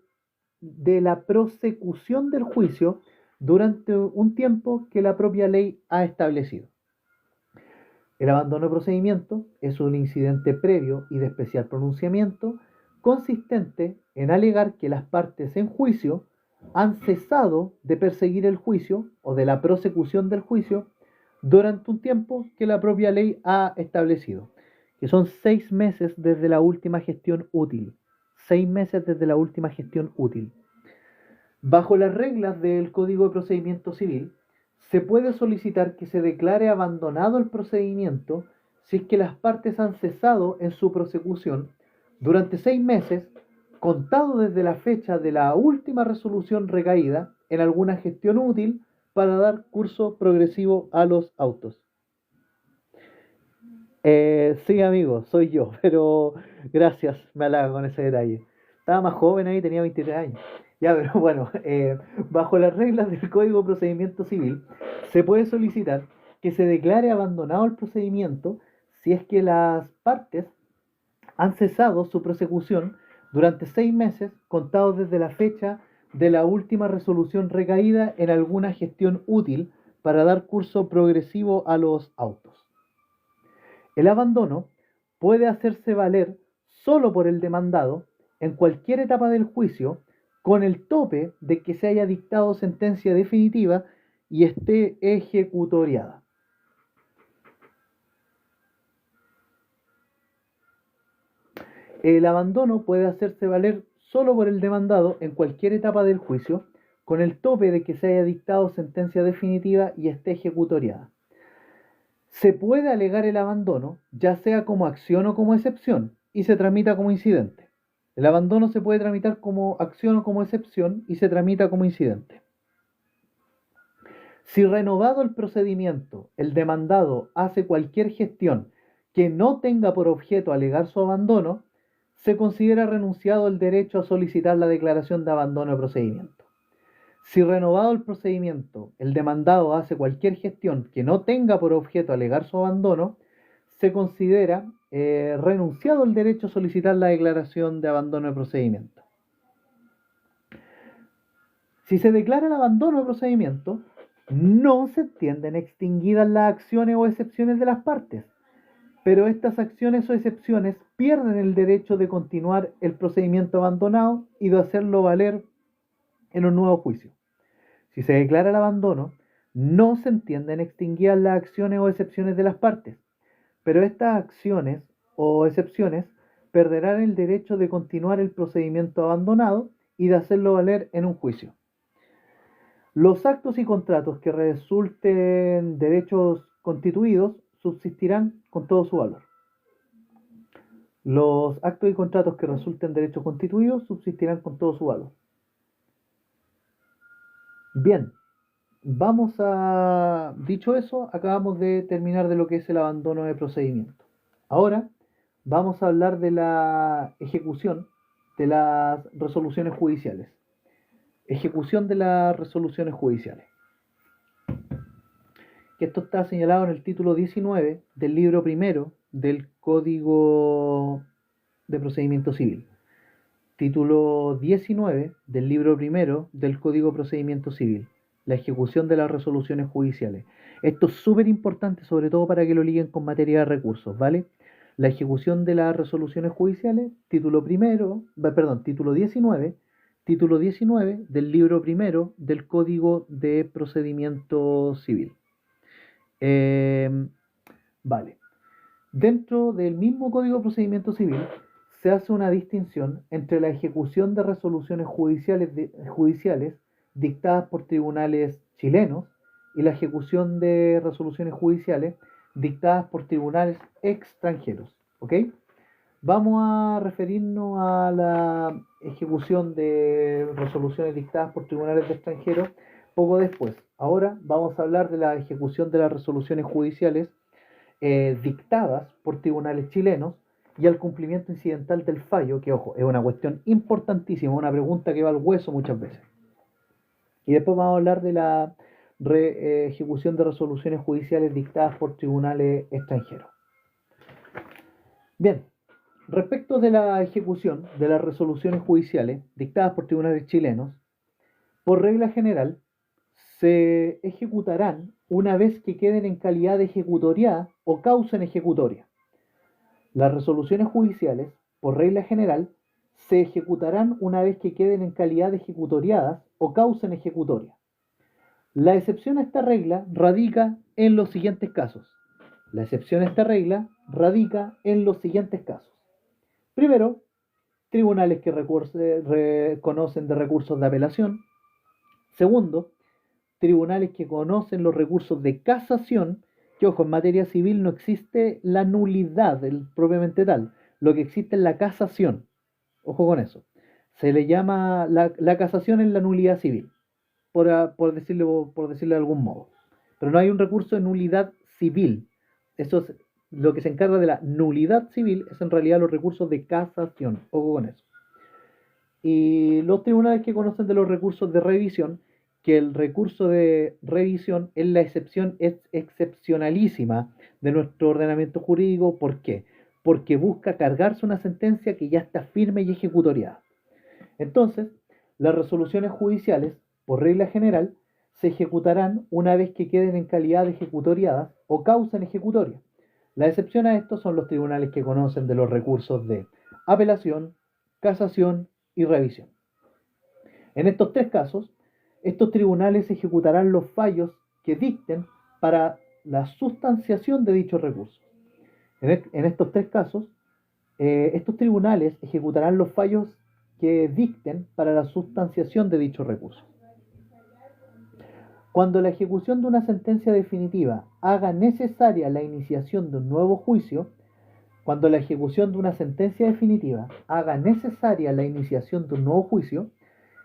la prosecución del juicio durante un tiempo que la propia ley ha establecido. El abandono de procedimiento es un incidente previo y de especial pronunciamiento consistente en alegar que las partes en juicio han cesado de perseguir el juicio o de la prosecución del juicio durante un tiempo que la propia ley ha establecido, que son 6 meses desde la última gestión útil. 6 meses desde la última gestión útil. Bajo las reglas del Código de Procedimiento Civil, se puede solicitar que se declare abandonado el procedimiento si es que las partes han cesado en su prosecución durante 6 meses, contado desde la fecha de la última resolución recaída en alguna gestión útil para dar curso progresivo a los autos. Sí, amigo, soy yo, pero gracias, me halaga con ese detalle. Estaba más joven ahí, tenía 23 años. Ya, pero bueno, bajo las reglas del Código de Procedimiento Civil, se puede solicitar que se declare abandonado el procedimiento si es que las partes han cesado su prosecución durante 6 meses, contados desde la fecha de la última resolución recaída en alguna gestión útil para dar curso progresivo a los autos. El abandono puede hacerse valer solo por el demandado en cualquier etapa del juicio, con el tope de que se haya dictado sentencia definitiva y esté ejecutoriada. El abandono puede hacerse valer solo por el demandado en cualquier etapa del juicio, con el tope de que se haya dictado sentencia definitiva y esté ejecutoriada. Se puede alegar el abandono, ya sea como acción o como excepción, y se tramita como incidente. El abandono se puede tramitar como acción o como excepción y se tramita como incidente. Si renovado el procedimiento, el demandado hace cualquier gestión que no tenga por objeto alegar su abandono, se considera renunciado el derecho a solicitar la declaración de abandono de procedimiento. Si renovado el procedimiento, el demandado hace cualquier gestión que no tenga por objeto alegar su abandono, se considera renunciado el derecho a solicitar la declaración de abandono de procedimiento. Si se declara el abandono de procedimiento, no se entienden extinguidas las acciones o excepciones de las partes, pero estas acciones o excepciones pierden el derecho de continuar el procedimiento abandonado y de hacerlo valer en un nuevo juicio. Si se declara el abandono, no se entienden extinguidas las acciones o excepciones de las partes, pero estas acciones o excepciones perderán el derecho de continuar el procedimiento abandonado y de hacerlo valer en un juicio. Los actos y contratos que resulten derechos constituidos subsistirán con todo su valor. Los actos y contratos que resulten derechos constituidos subsistirán con todo su valor. Bien, dicho eso, acabamos de terminar de lo que es el abandono de procedimiento. Ahora vamos a hablar de la ejecución de las resoluciones judiciales. Ejecución de las resoluciones judiciales. Que esto está señalado en el título 19 del libro primero del Código de Procedimiento Civil. Título 19 del libro primero del Código de Procedimiento Civil. La ejecución de las resoluciones judiciales. Esto es súper importante, sobre todo para que lo liguen con materia de recursos, ¿vale? La ejecución de las resoluciones judiciales, título 19 del libro primero del Código de Procedimiento Civil. Vale. Dentro del mismo Código de Procedimiento Civil se hace una distinción entre la ejecución de resoluciones judiciales dictadas por tribunales chilenos y la ejecución de resoluciones judiciales dictadas por tribunales extranjeros. ¿Ok? Vamos a referirnos a la ejecución de resoluciones dictadas por tribunales de extranjeros poco después. Ahora vamos a hablar de la ejecución de las resoluciones judiciales dictadas por tribunales chilenos y al cumplimiento incidental del fallo, que ojo, es una cuestión importantísima, una pregunta que va al hueso muchas veces. Y después vamos a hablar de la ejecución de resoluciones judiciales dictadas por tribunales extranjeros. Bien, respecto de la ejecución de las resoluciones judiciales dictadas por tribunales chilenos, por regla general, se ejecutarán una vez que queden en calidad de ejecutoriada o causa ejecutoria. Las resoluciones judiciales, por regla general, se ejecutarán una vez que queden en calidad de ejecutoriadas o causa ejecutoria. La excepción a esta regla radica en los siguientes casos. Primero, tribunales que reconocen de recursos de apelación. Segundo, tribunales que conocen los recursos de casación, que ojo, en materia civil no existe la nulidad propiamente tal, lo que existe es la casación, ojo con eso, se le llama, la casación es la nulidad civil, por decirlo de algún modo, pero no hay un recurso de nulidad civil, eso es lo que se encarga de la nulidad civil, es en realidad los recursos de casación, ojo con eso. Y los tribunales que conocen de los recursos de revisión, que el recurso de revisión es la excepción excepcionalísima de nuestro ordenamiento jurídico. ¿Por qué? Porque busca cargarse una sentencia que ya está firme y ejecutoriada. Entonces, las resoluciones judiciales, por regla general, se ejecutarán una vez que queden en calidad de ejecutoriadas o causa ejecutoria. La excepción a esto son los tribunales que conocen de los recursos de apelación, casación y revisión. En estos tres casos, estos tribunales ejecutarán los fallos que dicten para la sustanciación de dichos recursos. En estos tres casos, Estos tribunales ejecutarán los fallos que dicten para la sustanciación de dicho recurso. Cuando la ejecución de una sentencia definitiva haga necesaria la iniciación de un nuevo juicio, cuando la ejecución de una sentencia definitiva haga necesaria la iniciación de un nuevo juicio,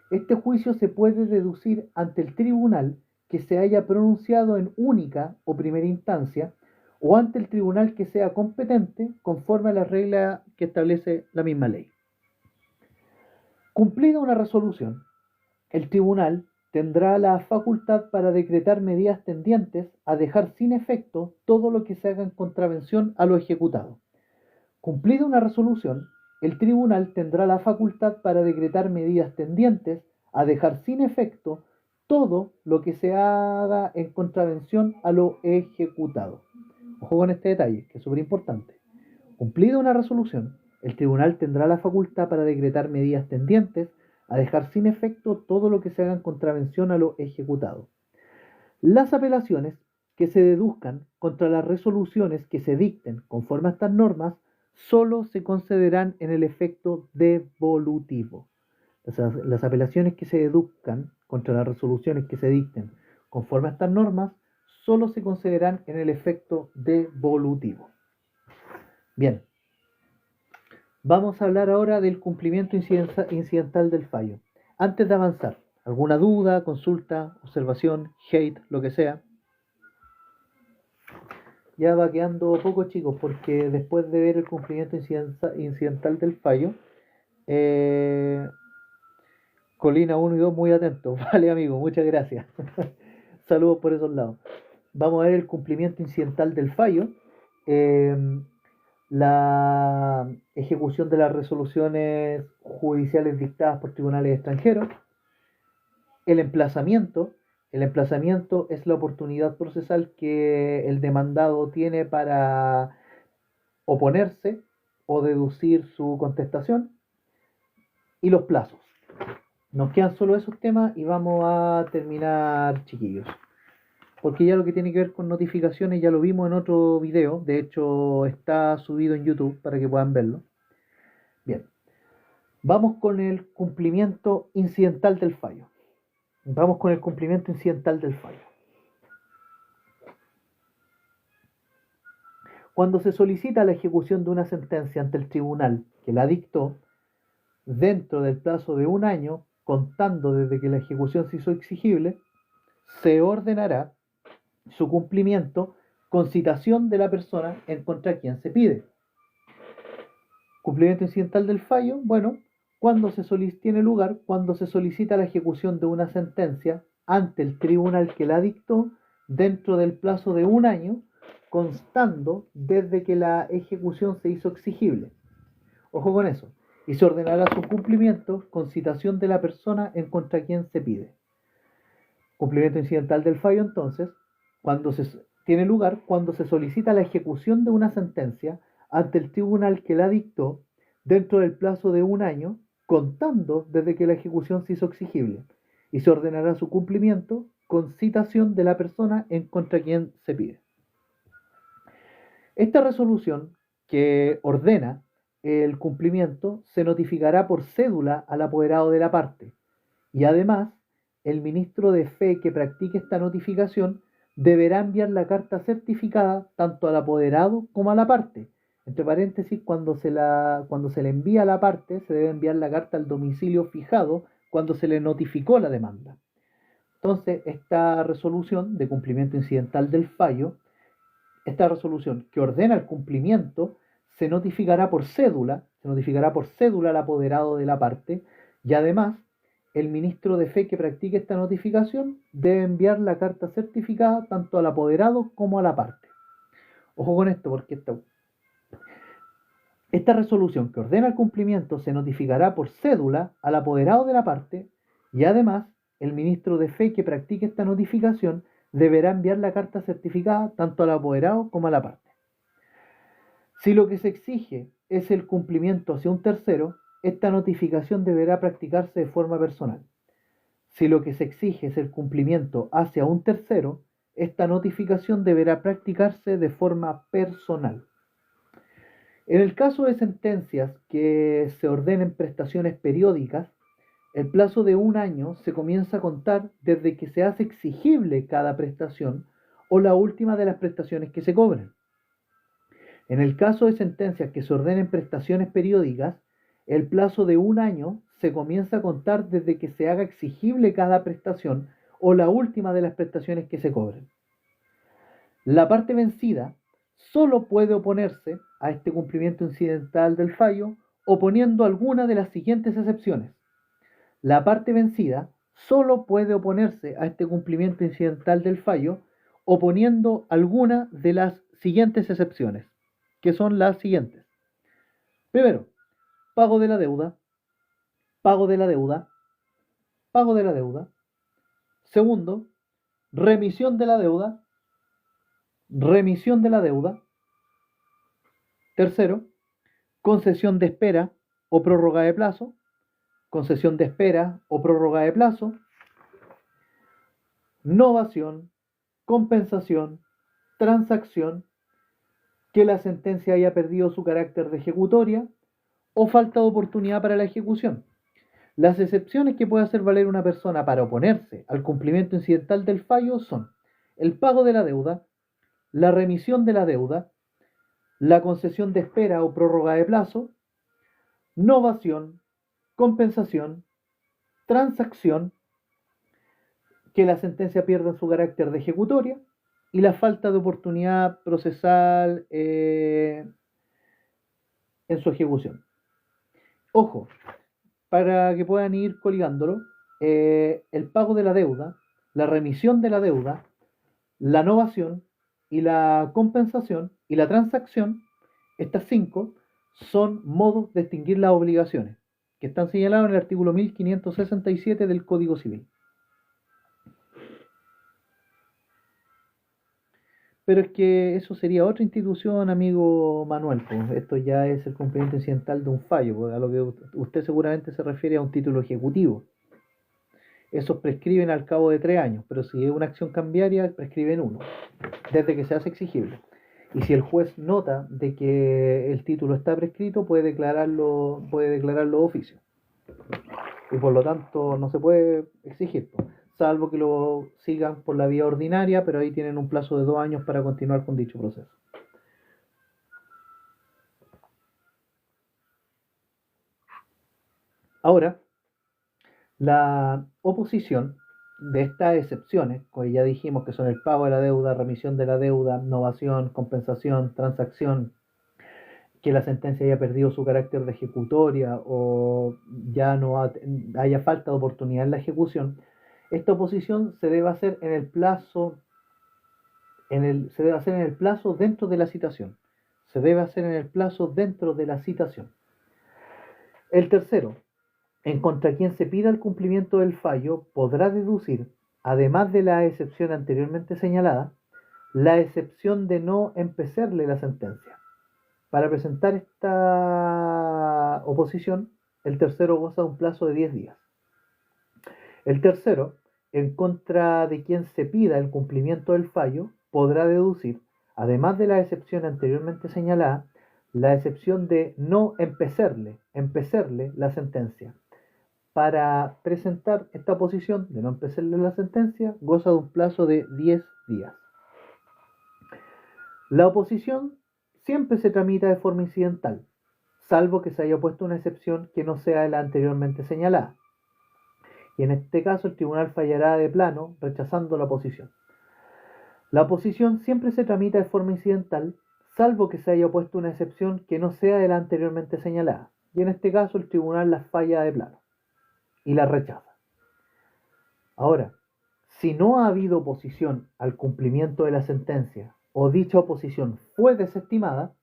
este juicio se puede deducir ante el tribunal que se haya pronunciado en única o primera instancia o ante el tribunal que sea competente conforme a la regla que establece la misma ley. Cumplida una resolución, el tribunal tendrá la facultad para decretar medidas tendientes a dejar sin efecto todo lo que se haga en contravención a lo ejecutado. Cumplida una resolución, el tribunal tendrá la facultad para decretar medidas tendientes a dejar sin efecto todo lo que se haga en contravención a lo ejecutado. Ojo con este detalle, que es súper importante. Cumplida una resolución, el tribunal tendrá la facultad para decretar medidas tendientes a dejar sin efecto todo lo que se haga en contravención a lo ejecutado. Las apelaciones que se deduzcan contra las resoluciones que se dicten conforme a estas normas solo se concederán en el efecto devolutivo. Las apelaciones que se deduzcan contra las resoluciones que se dicten conforme a estas normas solo se concederán en el efecto devolutivo. Bien, vamos a hablar ahora del cumplimiento incidental del fallo. Antes de avanzar, ¿alguna duda, consulta, observación, hate, lo que sea? Ya va quedando poco, chicos, porque después de ver el cumplimiento incidental del fallo, Colina 1 y 2 muy atentos. Vale, amigo, muchas gracias. Saludos por esos lados. Vamos a ver el cumplimiento incidental del fallo, la ejecución de las resoluciones judiciales dictadas por tribunales extranjeros, el emplazamiento. El emplazamiento es la oportunidad procesal que el demandado tiene para oponerse o deducir su contestación, y los plazos. Nos quedan solo esos temas y vamos a terminar, chiquillos. Porque ya lo que tiene que ver con notificaciones ya lo vimos en otro video. De hecho, está subido en YouTube para que puedan verlo. Bien. Vamos con el cumplimiento incidental del fallo. Vamos con el cumplimiento incidental del fallo. Cuando se solicita la ejecución de una sentencia ante el tribunal que la dictó, dentro del plazo de 1 año, contando desde que la ejecución se hizo exigible, se ordenará su cumplimiento con citación de la persona en contra quien se pide. Cumplimiento incidental del fallo, bueno, tiene lugar cuando se solicita la ejecución de una sentencia ante el tribunal que la dictó dentro del plazo de 1 año, constando desde que la ejecución se hizo exigible. Ojo con eso. Y se ordenará su cumplimiento con citación de la persona en contra quien se pide. Cumplimiento incidental del fallo, entonces, tiene lugar cuando se solicita la ejecución de una sentencia ante el tribunal que la dictó dentro del plazo de 1 año, contando desde que la ejecución se hizo exigible, y se ordenará su cumplimiento con citación de la persona en contra quien se pide. Esta resolución que ordena el cumplimiento se notificará por cédula al apoderado de la parte, y además el ministro de fe que practique esta notificación deberá enviar la carta certificada tanto al apoderado como a la parte. Entre paréntesis, cuando se le envía a la parte, se debe enviar la carta al domicilio fijado cuando se le notificó la demanda. Entonces, esta resolución de cumplimiento incidental del fallo, esta resolución que ordena el cumplimiento, se notificará por cédula al apoderado de la parte, y además el ministro de fe que practique esta notificación debe enviar la carta certificada tanto al apoderado como a la parte. Ojo con esto, porque esta resolución que ordena el cumplimiento se notificará por cédula al apoderado de la parte, y además el ministro de fe que practique esta notificación deberá enviar la carta certificada tanto al apoderado como a la parte. Si lo que se exige es el cumplimiento hacia un tercero, esta notificación deberá practicarse de forma personal. Si lo que se exige es el cumplimiento hacia un tercero, esta notificación deberá practicarse de forma personal. En el caso de sentencias que se ordenen prestaciones periódicas, el plazo de un año se comienza a contar desde que se hace exigible cada prestación o la última de las prestaciones que se cobren. En el caso de sentencias que se ordenen prestaciones periódicas, el plazo de un año se comienza a contar desde que se haga exigible cada prestación o la última de las prestaciones que se cobren. La parte vencida solo puede oponerse a este cumplimiento incidental del fallo oponiendo alguna de las siguientes excepciones. La parte vencida solo puede oponerse a este cumplimiento incidental del fallo oponiendo alguna de las siguientes excepciones, que son las siguientes. Primero, pago de la deuda, pago de la deuda, pago de la deuda. Segundo, remisión de la deuda, remisión de la deuda. Tercero, concesión de espera o prórroga de plazo, concesión de espera o prórroga de plazo, novación, compensación, transacción, que la sentencia haya perdido su carácter de ejecutoria o falta de oportunidad para la ejecución. Las excepciones que puede hacer valer una persona para oponerse al cumplimiento incidental del fallo son el pago de la deuda, la remisión de la deuda, la concesión de espera o prórroga de plazo, novación, compensación, transacción, que la sentencia pierda su carácter de ejecutoria y la falta de oportunidad procesal en su ejecución. Ojo, para que puedan ir coligándolo, el pago de la deuda, la remisión de la deuda, la novación y la compensación y la transacción, estas 5 son modos de extinguir las obligaciones, que están señalados en el artículo 1567 del Código Civil. Pero es que eso sería otra institución, amigo Manuel, pues. Esto ya es el cumplimiento incidental de un fallo, pues, a lo que usted seguramente se refiere a un título ejecutivo. Esos prescriben al cabo de 3 años, pero si es una acción cambiaria, prescriben 1, desde que se hace exigible. Y si el juez nota de que el título está prescrito, puede declararlo oficio. Y por lo tanto no se puede exigir, salvo que lo sigan por la vía ordinaria, pero ahí tienen un plazo de 2 años para continuar con dicho proceso. Ahora, la oposición de estas excepciones, que ya dijimos que son el pago de la deuda, remisión de la deuda, novación, compensación, transacción, que la sentencia haya perdido su carácter de ejecutoria o ya no haya falta de oportunidad en la ejecución, esta oposición se debe hacer en el plazo, se debe hacer en el plazo dentro de la citación. Se debe hacer en el plazo dentro de la citación. El tercero, en contra quien se pida el cumplimiento del fallo, podrá deducir, además de la excepción anteriormente señalada, la excepción de no empecerle la sentencia. Para presentar esta oposición, el tercero goza de un plazo de 10 días. El tercero, en contra de quien se pida el cumplimiento del fallo, podrá deducir, además de la excepción anteriormente señalada, la excepción de no empecerle la sentencia. Para presentar esta oposición de no empecerle la sentencia, goza de un plazo de 10 días. La oposición siempre se tramita de forma incidental, salvo que se haya puesto una excepción que no sea la anteriormente señalada. Y en este caso el tribunal fallará de plano rechazando la oposición. La oposición siempre se tramita de forma incidental, salvo que se haya puesto una excepción que no sea de la anteriormente señalada. Y en este caso el tribunal la falla de plano y la rechaza. Ahora, si no ha habido oposición al cumplimiento de la sentencia o dicha oposición fue desestimada,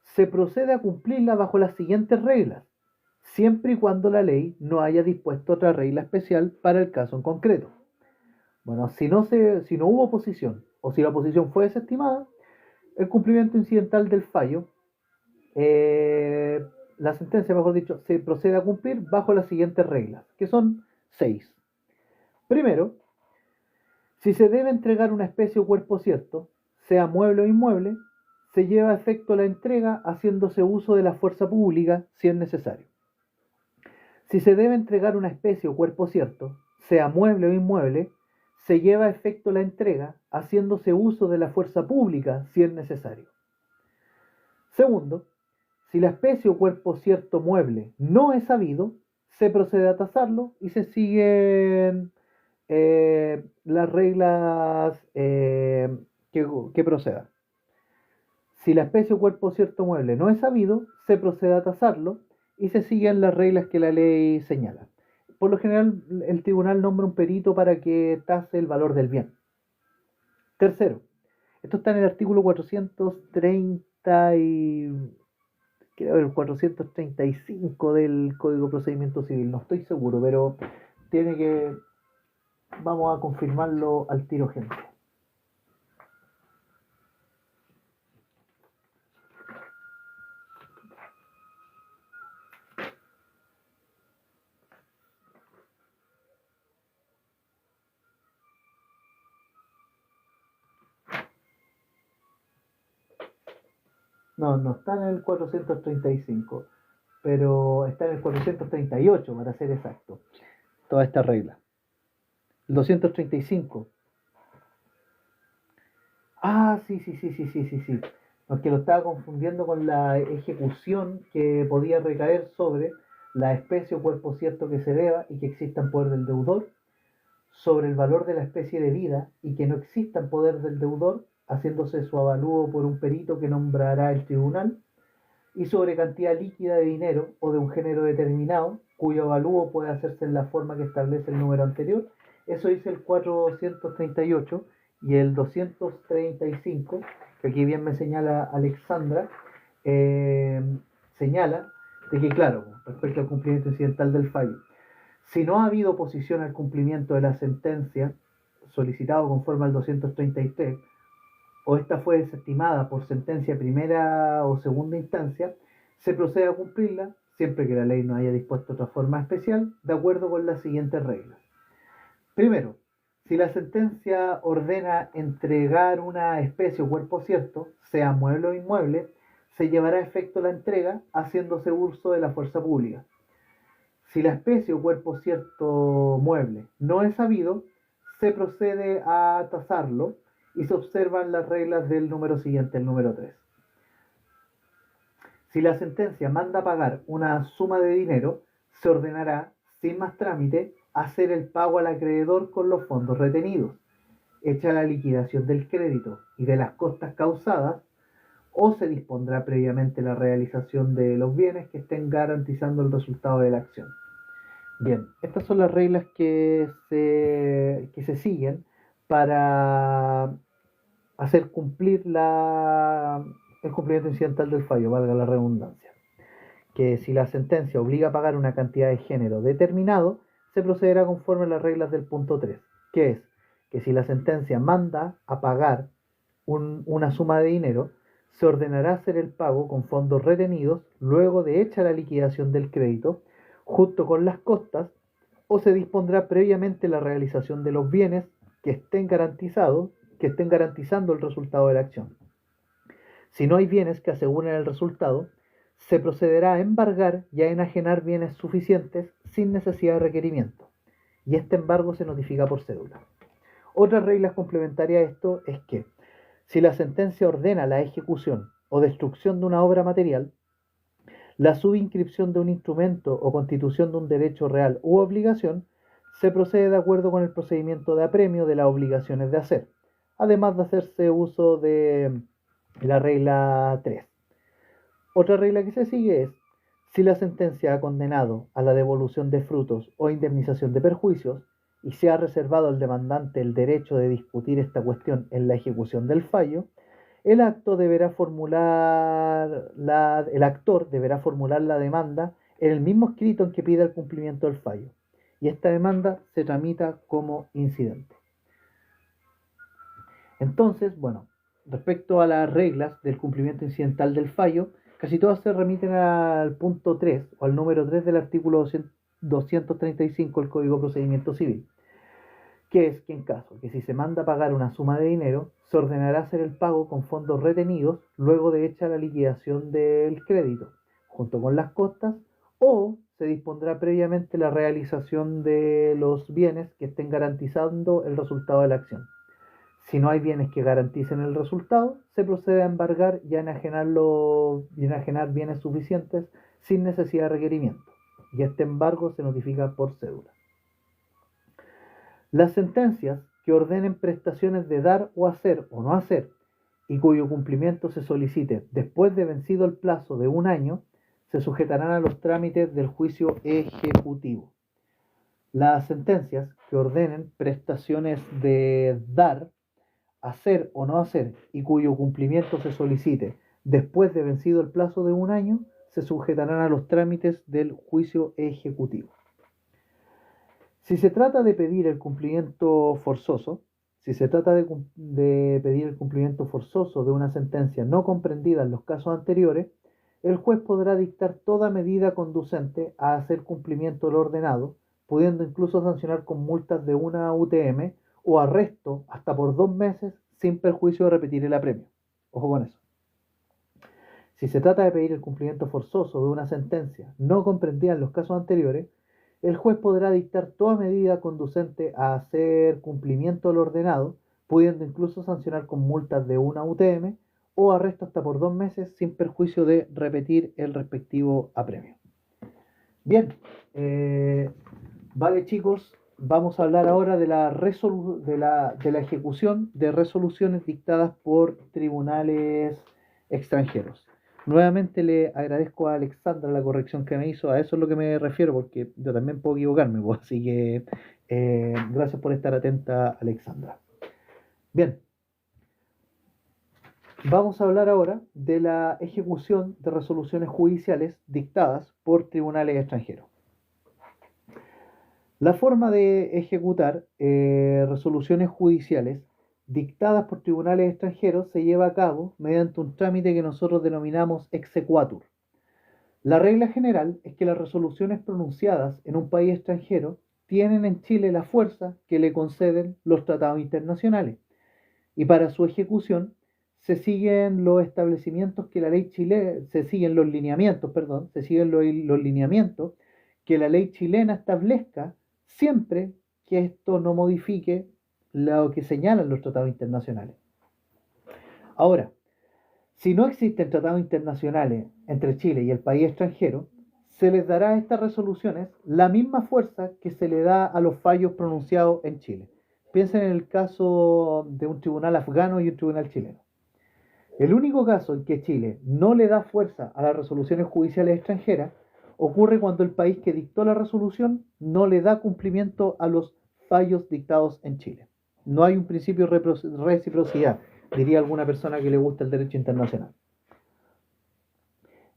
se procede a cumplirla bajo las siguientes reglas, siempre y cuando la ley no haya dispuesto otra regla especial para el caso en concreto. Bueno, si no hubo oposición o si la oposición fue desestimada, el cumplimiento incidental del fallo, la sentencia, mejor dicho, se procede a cumplir bajo las siguientes reglas, que son 6. Primero, si se debe entregar una especie o cuerpo cierto, sea mueble o inmueble, se lleva a efecto la entrega haciéndose uso de la fuerza pública si es necesario. Si se debe entregar una especie o cuerpo cierto, sea mueble o inmueble, se lleva a efecto la entrega haciéndose uso de la fuerza pública si es necesario. Segundo, si la especie o cuerpo cierto mueble no es sabido, se procede a tasarlo y se siguen las reglas que procedan. Si la especie o cuerpo cierto mueble no es sabido, se procede a tasarlo y se siguen las reglas que la ley señala. Por lo general, el tribunal nombra un perito para que tase el valor del bien. Tercero, esto está en el artículo 430 y creo el 435 del Código de Procedimiento Civil, no estoy seguro, pero vamos a confirmarlo al tiro, gente. No está en el 435, pero está en el 438 para ser exacto. Toda esta regla. El 235. Ah, sí. No, es que lo estaba confundiendo con la ejecución que podía recaer sobre la especie o cuerpo cierto que se deba y que exista en poder del deudor, sobre el valor de la especie debida y que no exista en poder del deudor, haciéndose su avalúo por un perito que nombrará el tribunal, y sobre cantidad líquida de dinero o de un género determinado, cuyo avalúo puede hacerse en la forma que establece el número anterior. Eso dice el 438 y el 235, que aquí bien me señala Alexandra, señala de que, claro, respecto al cumplimiento incidental del fallo, si no ha habido oposición al cumplimiento de la sentencia solicitado conforme al 233, o esta fue desestimada por sentencia primera o segunda instancia, se procede a cumplirla, siempre que la ley no haya dispuesto otra forma especial, de acuerdo con las siguientes reglas. Primero, si la sentencia ordena entregar una especie o cuerpo cierto, sea mueble o inmueble, se llevará a efecto la entrega haciéndose uso de la fuerza pública. Si la especie o cuerpo cierto mueble no es sabido, se procede a tasarlo y se observan las reglas del número siguiente, el número 3. Si la sentencia manda pagar una suma de dinero, se ordenará, sin más trámite, hacer el pago al acreedor con los fondos retenidos, hecha la liquidación del crédito y de las costas causadas, o se dispondrá previamente la realización de los bienes que estén garantizando el resultado de la acción. Bien, estas son las reglas que se siguen para hacer cumplir el cumplimiento incidental del fallo, valga la redundancia. Que si la sentencia obliga a pagar una cantidad de género determinado, se procederá conforme a las reglas del punto 3, que es que si la sentencia manda a pagar una suma de dinero, se ordenará hacer el pago con fondos retenidos luego de hecha la liquidación del crédito, junto con las costas, o se dispondrá previamente la realización de los bienes que estén garantizando el resultado de la acción. Si no hay bienes que aseguren el resultado, se procederá a embargar y a enajenar bienes suficientes sin necesidad de requerimiento, y este embargo se notifica por cédula. Otra regla complementaria a esto es que, si la sentencia ordena la ejecución o destrucción de una obra material, la subinscripción de un instrumento o constitución de un derecho real u obligación, se procede de acuerdo con el procedimiento de apremio de las obligaciones de hacer, además de hacerse uso de la regla 3. Otra regla que se sigue es, si la sentencia ha condenado a la devolución de frutos o indemnización de perjuicios y se ha reservado al demandante el derecho de discutir esta cuestión en la ejecución del fallo, el actor deberá formular la demanda en el mismo escrito en que pida el cumplimiento del fallo, y esta demanda se tramita como incidente. Entonces, bueno, respecto a las reglas del cumplimiento incidental del fallo, casi todas se remiten al punto 3 o al número 3 del artículo 235 del Código de Procedimiento Civil, que es que en caso que si se manda a pagar una suma de dinero, se ordenará hacer el pago con fondos retenidos luego de hecha la liquidación del crédito, junto con las costas, o se dispondrá previamente la realización de los bienes que estén garantizando el resultado de la acción. Si no hay bienes que garanticen el resultado, se procede a embargar y a enajenar bienes suficientes sin necesidad de requerimiento, y este embargo se notifica por cédula. Las sentencias que ordenen prestaciones de dar o hacer o no hacer y cuyo cumplimiento se solicite después de vencido el plazo de un año, se sujetarán a los trámites del juicio ejecutivo. Las sentencias que ordenen prestaciones de dar, hacer o no hacer y cuyo cumplimiento se solicite después de vencido el plazo de un año, se sujetarán a los trámites del juicio ejecutivo. Si se trata de pedir el cumplimiento forzoso, de una sentencia no comprendida en los casos anteriores, el juez podrá dictar toda medida conducente a hacer cumplimiento lo ordenado, pudiendo incluso sancionar con multas de una UTM o arresto hasta por 2 meses sin perjuicio de repetir el apremio. Ojo con eso. Si se trata de pedir el cumplimiento forzoso de una sentencia no comprendida en los casos anteriores, el juez podrá dictar toda medida conducente a hacer cumplimiento lo ordenado, pudiendo incluso sancionar con multas de una UTM o arresto hasta por 2 meses sin perjuicio de repetir el respectivo apremio. Bien, vale chicos, vamos a hablar ahora de la ejecución de resoluciones dictadas por tribunales extranjeros. Nuevamente le agradezco a Alexandra la corrección que me hizo, a eso es lo que me refiero, porque yo también puedo equivocarme, pues, así que gracias por estar atenta, Alexandra. Bien, vamos a hablar ahora de la ejecución de resoluciones judiciales dictadas por tribunales extranjeros. La forma de ejecutar resoluciones judiciales dictadas por tribunales extranjeros se lleva a cabo mediante un trámite que nosotros denominamos exequatur. La regla general es que las resoluciones pronunciadas en un país extranjero tienen en Chile la fuerza que le conceden los tratados internacionales, y para su ejecución se siguen los establecimientos que la ley chilena, se siguen los lineamientos que la ley chilena establezca, siempre que esto no modifique lo que señalan los tratados internacionales. Ahora, si no existen tratados internacionales entre Chile y el país extranjero, se les dará a estas resoluciones la misma fuerza que se le da a los fallos pronunciados en Chile. Piensen en el caso de un tribunal afgano y un tribunal chileno. El único caso en que Chile no le da fuerza a las resoluciones judiciales extranjeras ocurre cuando el país que dictó la resolución no le da cumplimiento a los fallos dictados en Chile. No hay un principio de reciprocidad, diría alguna persona que le gusta el derecho internacional.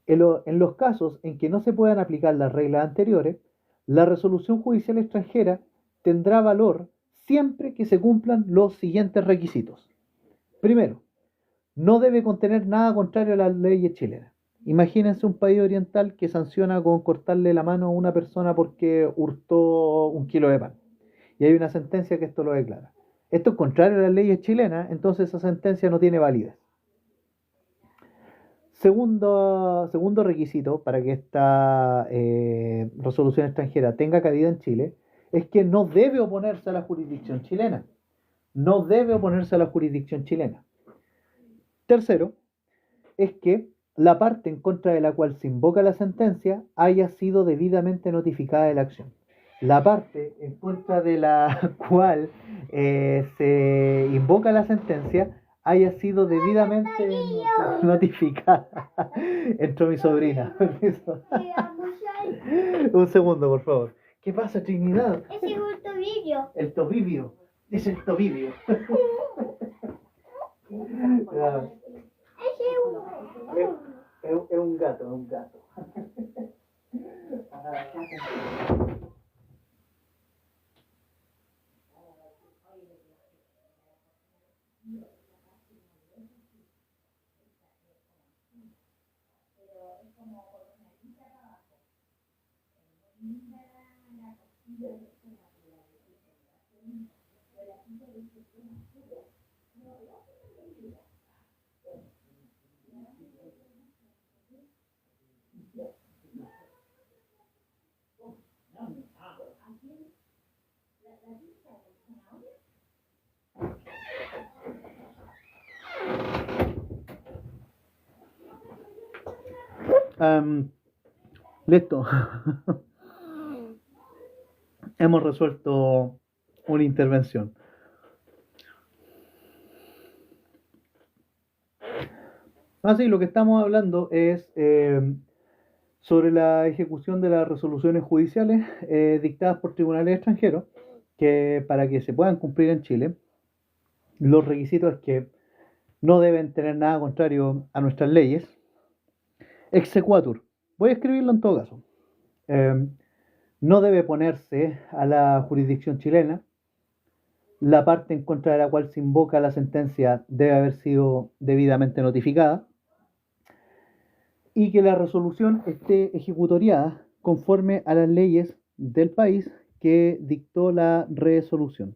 En los casos en que no se puedan aplicar las reglas anteriores, la resolución judicial extranjera tendrá valor siempre que se cumplan los siguientes requisitos. Primero, no debe contener nada contrario a las leyes chilenas. Imagínense un país oriental que sanciona con cortarle la mano a una persona porque hurtó 1 kilo de pan. Y hay una sentencia que esto lo declara. Esto es contrario a las leyes chilenas, entonces esa sentencia no tiene validez. Segundo requisito para que esta resolución extranjera tenga cabida en Chile es que no debe oponerse a la jurisdicción chilena. No debe oponerse a la jurisdicción chilena. Tercero, es que la parte en contra de la cual se invoca la sentencia haya sido debidamente notificada de la acción. La parte en contra de la cual se invoca la sentencia haya sido debidamente notificada. Entró mi sobrina. Un segundo, por favor. ¿Qué pasa, Trinidad? Ese es un tobillo. El tobibio. Es el tobibio. Ese Es un gato, es un gato. Listo. Hemos resuelto una intervención. Así, lo que estamos hablando es sobre la ejecución de las resoluciones judiciales dictadas por tribunales extranjeros, que para que se puedan cumplir en Chile, los requisitos es que no deben tener nada contrario a nuestras leyes. Exequatur, voy a escribirlo en todo caso. No debe ponerse a la jurisdicción chilena. La parte en contra de la cual se invoca la sentencia debe haber sido debidamente notificada. Y que la resolución esté ejecutoriada conforme a las leyes del país que dictó la resolución.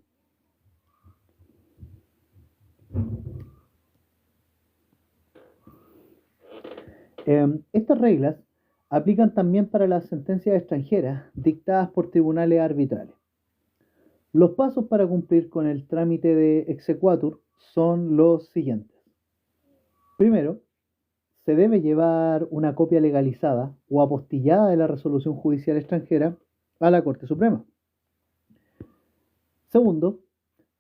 Estas reglas aplican también para las sentencias extranjeras dictadas por tribunales arbitrales. Los pasos para cumplir con el trámite de exequatur son los siguientes. Primero, se debe llevar una copia legalizada o apostillada de la resolución judicial extranjera a la Corte Suprema. Segundo,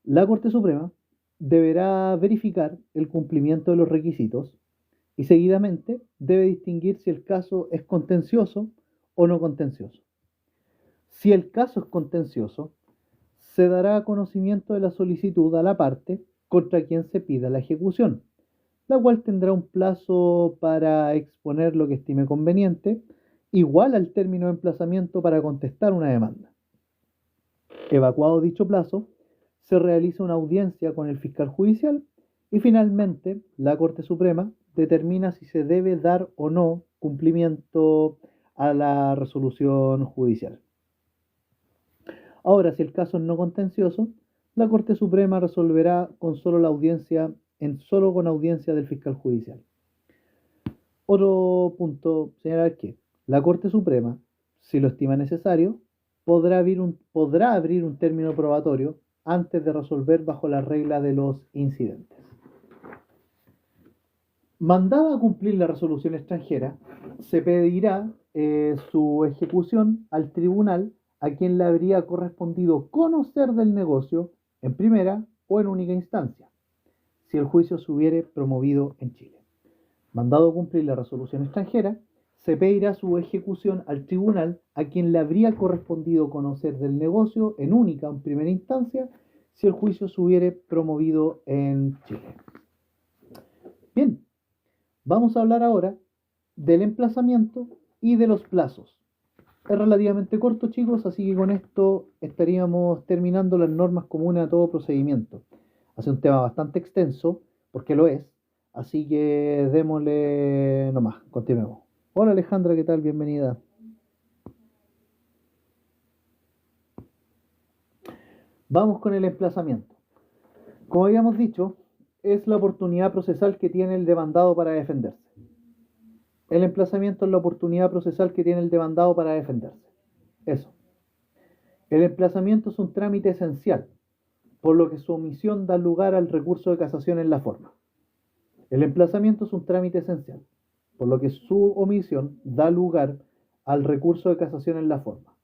la Corte Suprema deberá verificar el cumplimiento de los requisitos y seguidamente debe distinguir si el caso es contencioso o no contencioso. Si el caso es contencioso, se dará conocimiento de la solicitud a la parte contra quien se pida la ejecución, la cual tendrá un plazo para exponer lo que estime conveniente, igual al término de emplazamiento para contestar una demanda. Evacuado dicho plazo, se realiza una audiencia con el fiscal judicial y finalmente la Corte Suprema determina si se debe dar o no cumplimiento a la resolución judicial. Ahora, si el caso es no contencioso, la Corte Suprema resolverá con solo con audiencia del fiscal judicial. Otro punto, señalar que la Corte Suprema, si lo estima necesario, podrá abrir un término probatorio antes de resolver bajo la regla de los incidentes. Mandada a cumplir la resolución extranjera, se pedirá su ejecución al tribunal a quien le habría correspondido conocer del negocio en primera o en única instancia, si el juicio se hubiere promovido en Chile. Mandado a cumplir la resolución extranjera, se pedirá su ejecución al tribunal a quien le habría correspondido conocer del negocio en única o en primera instancia, si el juicio se hubiere promovido en Chile. Bien, vamos a hablar ahora del emplazamiento y de los plazos. Es relativamente corto, chicos, así que con esto estaríamos terminando las normas comunes a todo procedimiento. Hace un tema bastante extenso, porque lo es, así que démosle nomás, continuemos. Hola Alejandra, ¿qué tal? Bienvenida. Vamos con el emplazamiento. Como habíamos dicho, es la oportunidad procesal que tiene el demandado para defenderse. El emplazamiento es la oportunidad procesal que tiene el demandado para defenderse. Eso. El emplazamiento es un trámite esencial, por lo que su omisión da lugar al recurso de casación en la forma. El emplazamiento es un trámite esencial, por lo que su omisión da lugar al recurso de casación en la forma.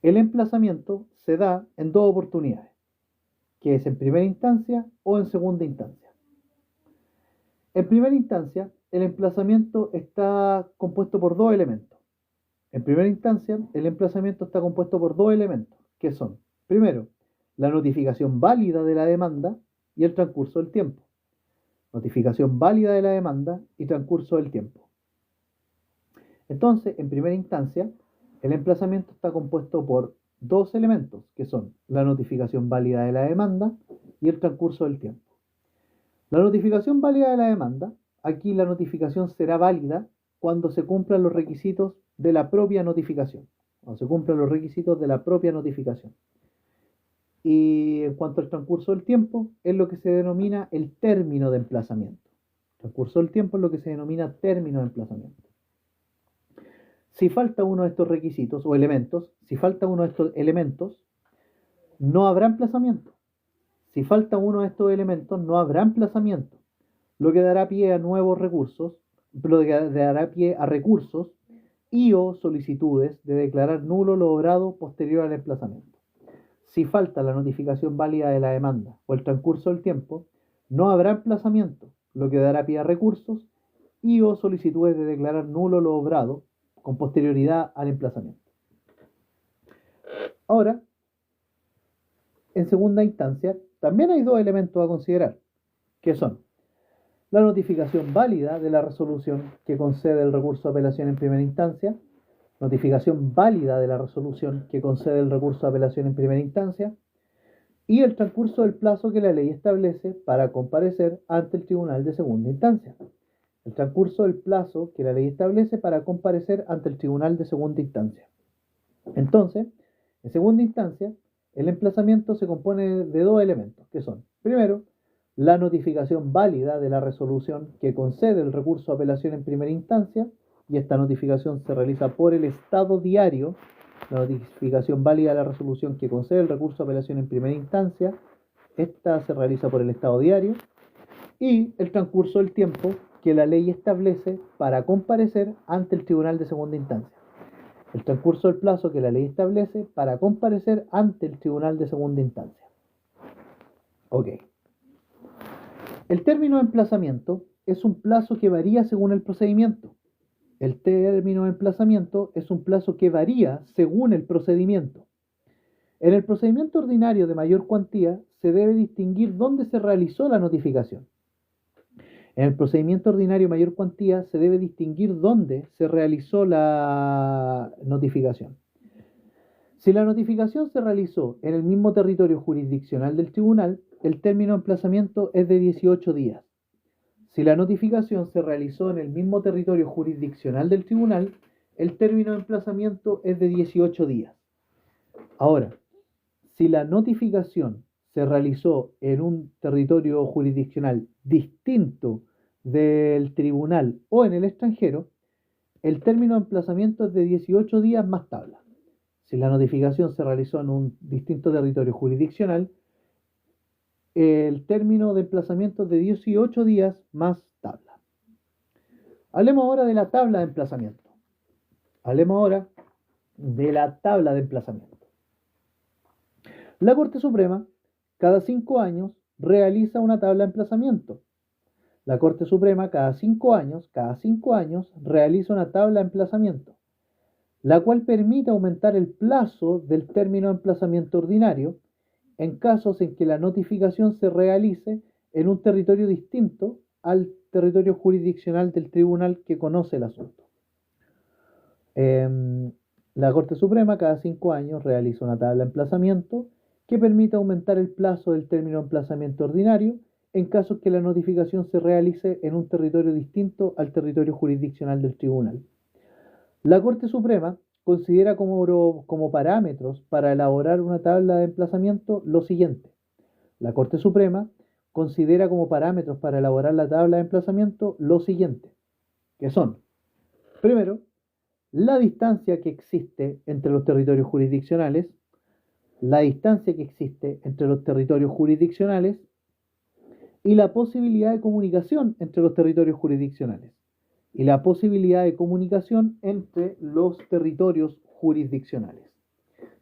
El emplazamiento se da en dos oportunidades, que es en primera instancia o en segunda instancia. En primera instancia, el emplazamiento está compuesto por dos elementos. En primera instancia, el emplazamiento está compuesto por dos elementos, que son, primero, la notificación válida de la demanda y el transcurso del tiempo. Notificación válida de la demanda y transcurso del tiempo. Entonces, en primera instancia, el emplazamiento está compuesto por dos elementos, que son la notificación válida de la demanda y el transcurso del tiempo. La notificación válida de la demanda, aquí la notificación será válida cuando se cumplan los requisitos de la propia notificación. Cuando se cumplan los requisitos de la propia notificación. Y en cuanto al transcurso del tiempo, es lo que se denomina el término de emplazamiento. El transcurso del tiempo es lo que se denomina término de emplazamiento. Si falta uno de estos requisitos o elementos, no habrá emplazamiento. Si falta uno de estos elementos, no habrá emplazamiento, lo que dará pie a nuevos recursos, lo que dará pie a recursos y o solicitudes de declarar nulo lo obrado posterior al emplazamiento. Si falta la notificación válida de la demanda o el transcurso del tiempo, no habrá emplazamiento, lo que dará pie a recursos y o solicitudes de declarar nulo lo obrado con posterioridad al emplazamiento. Ahora, en segunda instancia, también hay dos elementos a considerar, que son la notificación válida de la resolución que concede el recurso de apelación en primera instancia, notificación válida de la resolución que concede el recurso de apelación en primera instancia, y el transcurso del plazo que la ley establece para comparecer ante el tribunal de segunda instancia. El transcurso del plazo que la ley establece para comparecer ante el tribunal de segunda instancia. Entonces, en segunda instancia, el emplazamiento se compone de dos elementos, que son, primero, la notificación válida de la resolución que concede el recurso de apelación en primera instancia, y esta notificación se realiza por el Estado diario. La notificación válida de la resolución que concede el recurso de apelación en primera instancia, esta se realiza por el Estado diario, y el transcurso del tiempo que la ley establece para comparecer ante el tribunal de segunda instancia. El transcurso del plazo que la ley establece para comparecer ante el tribunal de segunda instancia. Ok. El término de emplazamiento es un plazo que varía según el procedimiento. El término de emplazamiento es un plazo que varía según el procedimiento. En el procedimiento ordinario de mayor cuantía se debe distinguir dónde se realizó la notificación. En el procedimiento ordinario de mayor cuantía se debe distinguir dónde se realizó la notificación. Si la notificación se realizó en el mismo territorio jurisdiccional del tribunal, el término de emplazamiento es de 18 días. Si la notificación se realizó en el mismo territorio jurisdiccional del tribunal, el término de emplazamiento es de 18 días. Ahora, si la notificación se realizó en un territorio jurisdiccional distinto del tribunal o en el extranjero, el término de emplazamiento es de 18 días más tabla. Si la notificación se realizó en un distinto territorio jurisdiccional, el término de emplazamiento es de 18 días más tabla. Hablemos ahora de la tabla de emplazamiento. Hablemos ahora de la tabla de emplazamiento. La Corte Suprema, cada 5 años, realiza una tabla de emplazamiento. La Corte Suprema, cada 5 años, realiza una tabla de emplazamiento, la cual permite aumentar el plazo del término de emplazamiento ordinario en casos en que la notificación se realice en un territorio distinto al territorio jurisdiccional del tribunal que conoce el asunto. La Corte Suprema cada 5 años realiza una tabla de emplazamiento que permite aumentar el plazo del término de emplazamiento ordinario en casos que la notificación se realice en un territorio distinto al territorio jurisdiccional del tribunal. La Corte Suprema considera como parámetros para elaborar una tabla de emplazamiento lo siguiente. La Corte Suprema considera como parámetros para elaborar la tabla de emplazamiento lo siguiente, que son, primero, la distancia que existe entre los territorios jurisdiccionales, la distancia que existe entre los territorios jurisdiccionales y la posibilidad de comunicación entre los territorios jurisdiccionales y la posibilidad de comunicación entre los territorios jurisdiccionales.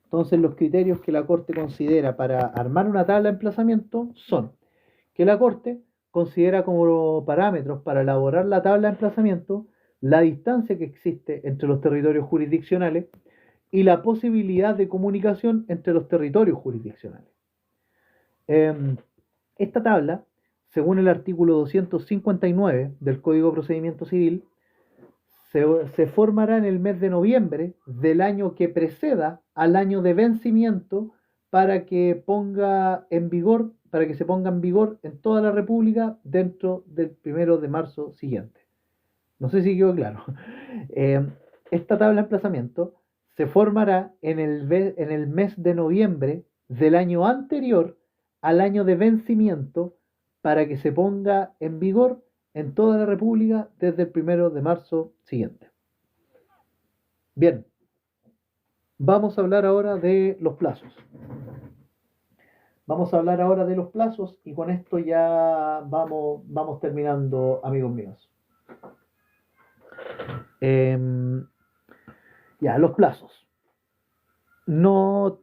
Entonces, los criterios que la Corte considera para armar una tabla de emplazamiento son que la Corte considera como parámetros para elaborar la tabla de emplazamiento la distancia que existe entre los territorios jurisdiccionales y la posibilidad de comunicación entre los territorios jurisdiccionales. Esta tabla, según el artículo 259 del Código de Procedimiento Civil, se formará en el mes de noviembre del año que preceda al año de vencimiento para que se ponga en vigor en toda la República dentro del 1 de marzo siguiente. No sé si quedó claro. Esta tabla de emplazamiento se formará en el mes de noviembre del año anterior al año de vencimiento para que se ponga en vigor en toda la República desde el 1 de marzo siguiente. Bien, vamos a hablar ahora de los plazos. Y con esto ya vamos terminando, amigos míos. Ya, los plazos. No,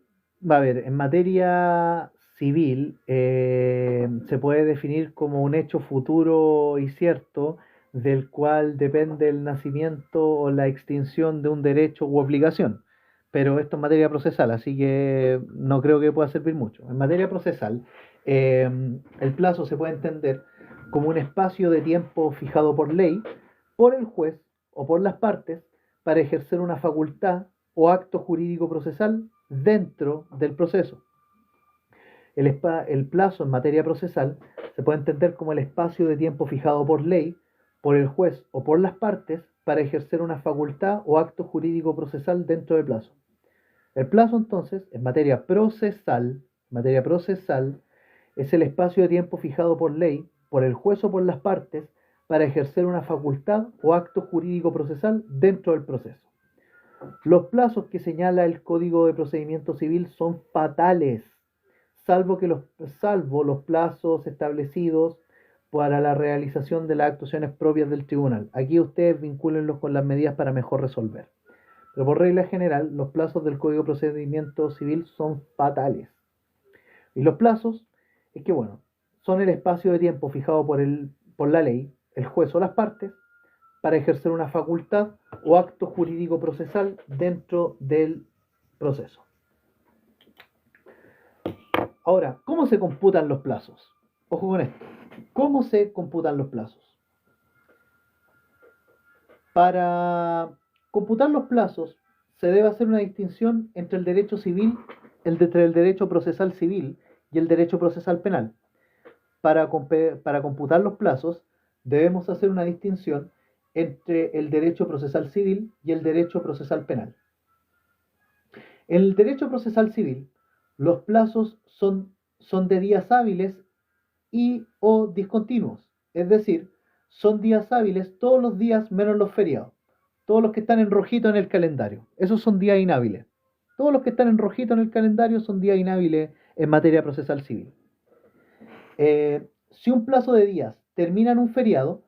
va a ver, en materia civil se puede definir como un hecho futuro y cierto del cual depende el nacimiento o la extinción de un derecho u obligación. Pero esto es materia procesal, así que no creo que pueda servir mucho. En materia procesal, eh, el plazo se puede entender como un espacio de tiempo fijado por ley, por el juez o por las partes para ejercer una facultad o acto jurídico procesal dentro del proceso. El plazo en materia procesal se puede entender como el espacio de tiempo fijado por ley, por el juez o por las partes para ejercer una facultad o acto jurídico procesal dentro del plazo. El plazo entonces, materia procesal es el espacio de tiempo fijado por ley, por el juez o por las partes para ejercer una facultad o acto jurídico procesal dentro del proceso. Los plazos que señala el Código de Procedimiento Civil son fatales, salvo los plazos establecidos para la realización de las actuaciones propias del tribunal. Aquí ustedes vincúlenlos con las medidas para mejor resolver. Pero por regla general, los plazos del Código de Procedimiento Civil son fatales. Y los plazos, es que bueno, son el espacio de tiempo fijado por la ley, el juez o las partes, para ejercer una facultad o acto jurídico procesal dentro del proceso. Ahora, ¿cómo se computan los plazos? Ojo con esto. ¿Cómo se computan los plazos? Para computar los plazos se debe hacer una distinción entre el derecho civil, entre el derecho procesal civil y el derecho procesal penal. Para computar los plazos debemos hacer una distinción entre el derecho procesal civil y el derecho procesal penal. En el derecho procesal civil, los plazos son de días hábiles y o discontinuos, es decir, son días hábiles todos los días menos los feriados, todos los que están en rojito en el calendario, esos son días inhábiles. Todos los que están en rojito en el calendario son días inhábiles en materia procesal civil. Si un plazo de días termina en un feriado,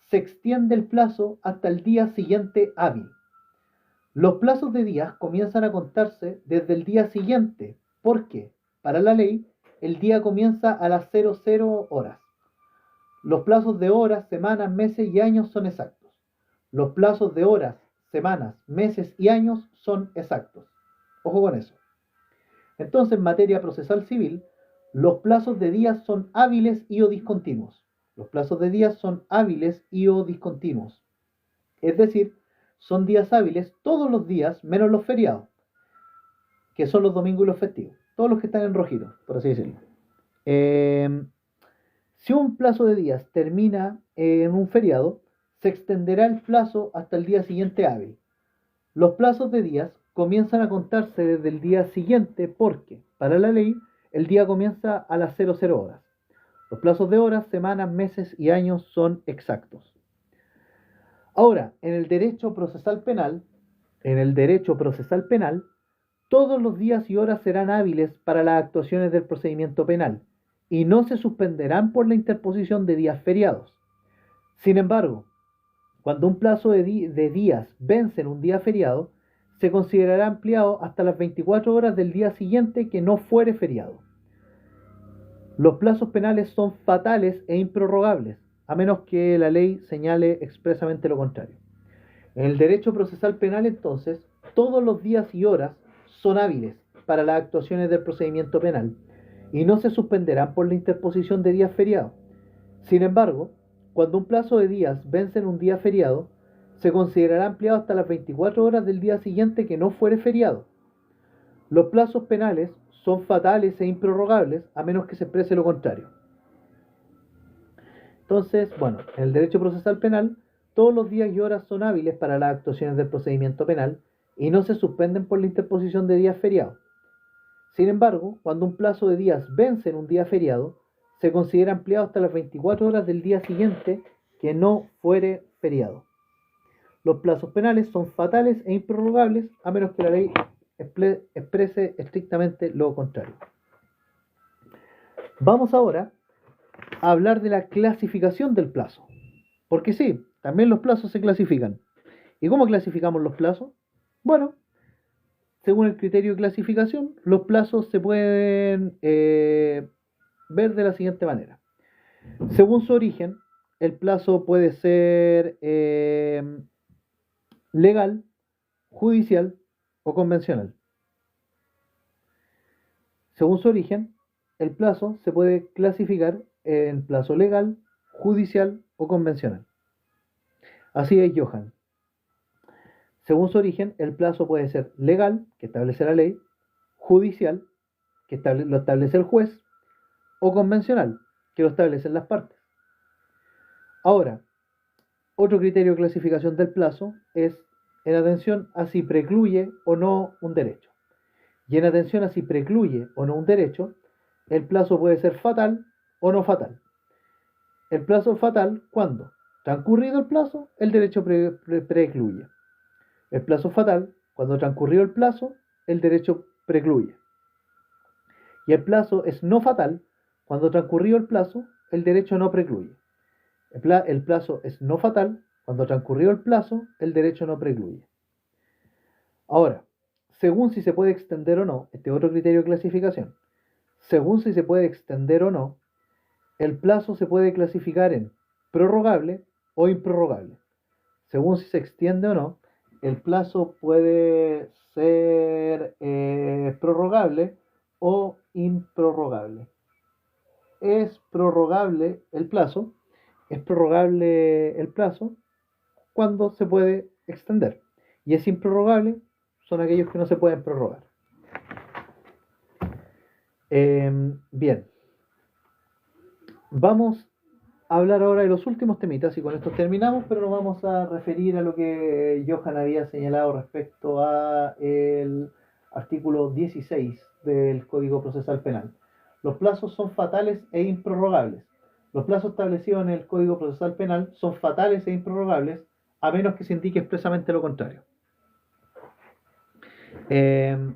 se extiende el plazo hasta el día siguiente hábil. Los plazos de días comienzan a contarse desde el día siguiente, porque, para la ley, el día comienza a las 00 horas. Los plazos de horas, semanas, meses y años son exactos. Los plazos de horas, semanas, meses y años son exactos. Ojo con eso. Entonces, en materia procesal civil, los plazos de días son hábiles y o discontinuos. Los plazos de días son hábiles y o discontinuos. Es decir, son días hábiles todos los días menos los feriados, que son los domingos y los festivos. Todos los que están en rojito, por así decirlo. Si un plazo de días termina en un feriado, se extenderá el plazo hasta el día siguiente hábil. Los plazos de días comienzan a contarse desde el día siguiente porque, para la ley, el día comienza a las 00 horas. Los plazos de horas, semanas, meses y años son exactos. Ahora, en el derecho procesal penal, todos los días y horas serán hábiles para las actuaciones del procedimiento penal y no se suspenderán por la interposición de días feriados. Sin embargo, cuando un plazo de días vence en un día feriado, se considerará ampliado hasta las 24 horas del día siguiente que no fuere feriado. Los plazos penales son fatales e improrrogables, a menos que la ley señale expresamente lo contrario. En el derecho procesal penal, entonces, todos los días y horas son hábiles para las actuaciones del procedimiento penal y no se suspenderán por la interposición de días feriados. Sin embargo, cuando un plazo de días vence en un día feriado, se considerará ampliado hasta las 24 horas del día siguiente que no fuere feriado. Los plazos penales son fatales e improrrogables a menos que se exprese lo contrario. Entonces, bueno, en el derecho procesal penal, todos los días y horas son hábiles para las actuaciones del procedimiento penal y no se suspenden por la interposición de días feriados. Sin embargo, cuando un plazo de días vence en un día feriado, se considera ampliado hasta las 24 horas del día siguiente que no fuere feriado. Los plazos penales son fatales e improrrogables a menos que la ley exprese estrictamente lo contrario. Vamos ahora a hablar de la clasificación del plazo. Porque sí, también los plazos se clasifican. ¿Y cómo clasificamos los plazos? Bueno, según el criterio de clasificación, los plazos se pueden ver de la siguiente manera. Según su origen, el plazo puede ser legal, judicial o convencional. Según su origen, el plazo se puede clasificar en plazo legal, judicial o convencional. Así es, Johan. Según su origen, el plazo puede ser legal, que establece la ley, judicial, que lo establece el juez, o convencional, que lo establecen las partes. Ahora, otro criterio de clasificación del plazo es en atención a si precluye o no un derecho. Y en atención a si precluye o no un derecho, el plazo puede ser fatal o no fatal. El plazo es fatal cuando, transcurrido el plazo, el derecho precluye. El plazo es fatal cuando, transcurrido el plazo, el derecho precluye. Y el plazo es no fatal cuando, transcurrido el plazo, el derecho no precluye. El plazo es no fatal cuando, transcurrido el plazo, el derecho no precluye. Ahora, según si se puede extender o no, este otro criterio de clasificación, según si se puede extender o no, el plazo se puede clasificar en prorrogable o improrrogable. Según si se extiende o no, el plazo puede ser prorrogable o improrrogable. Es prorrogable el plazo cuando se puede extender. Y es improrrogable son aquellos que no se pueden prorrogar. Bien. Vamos a hablar ahora de los últimos temitas y con esto terminamos, pero nos vamos a referir a lo que Johan había señalado respecto a el artículo 16 del Código Procesal Penal. Los plazos son fatales e improrrogables. Los plazos establecidos en el Código Procesal Penal son fatales e improrrogables a menos que se indique expresamente lo contrario.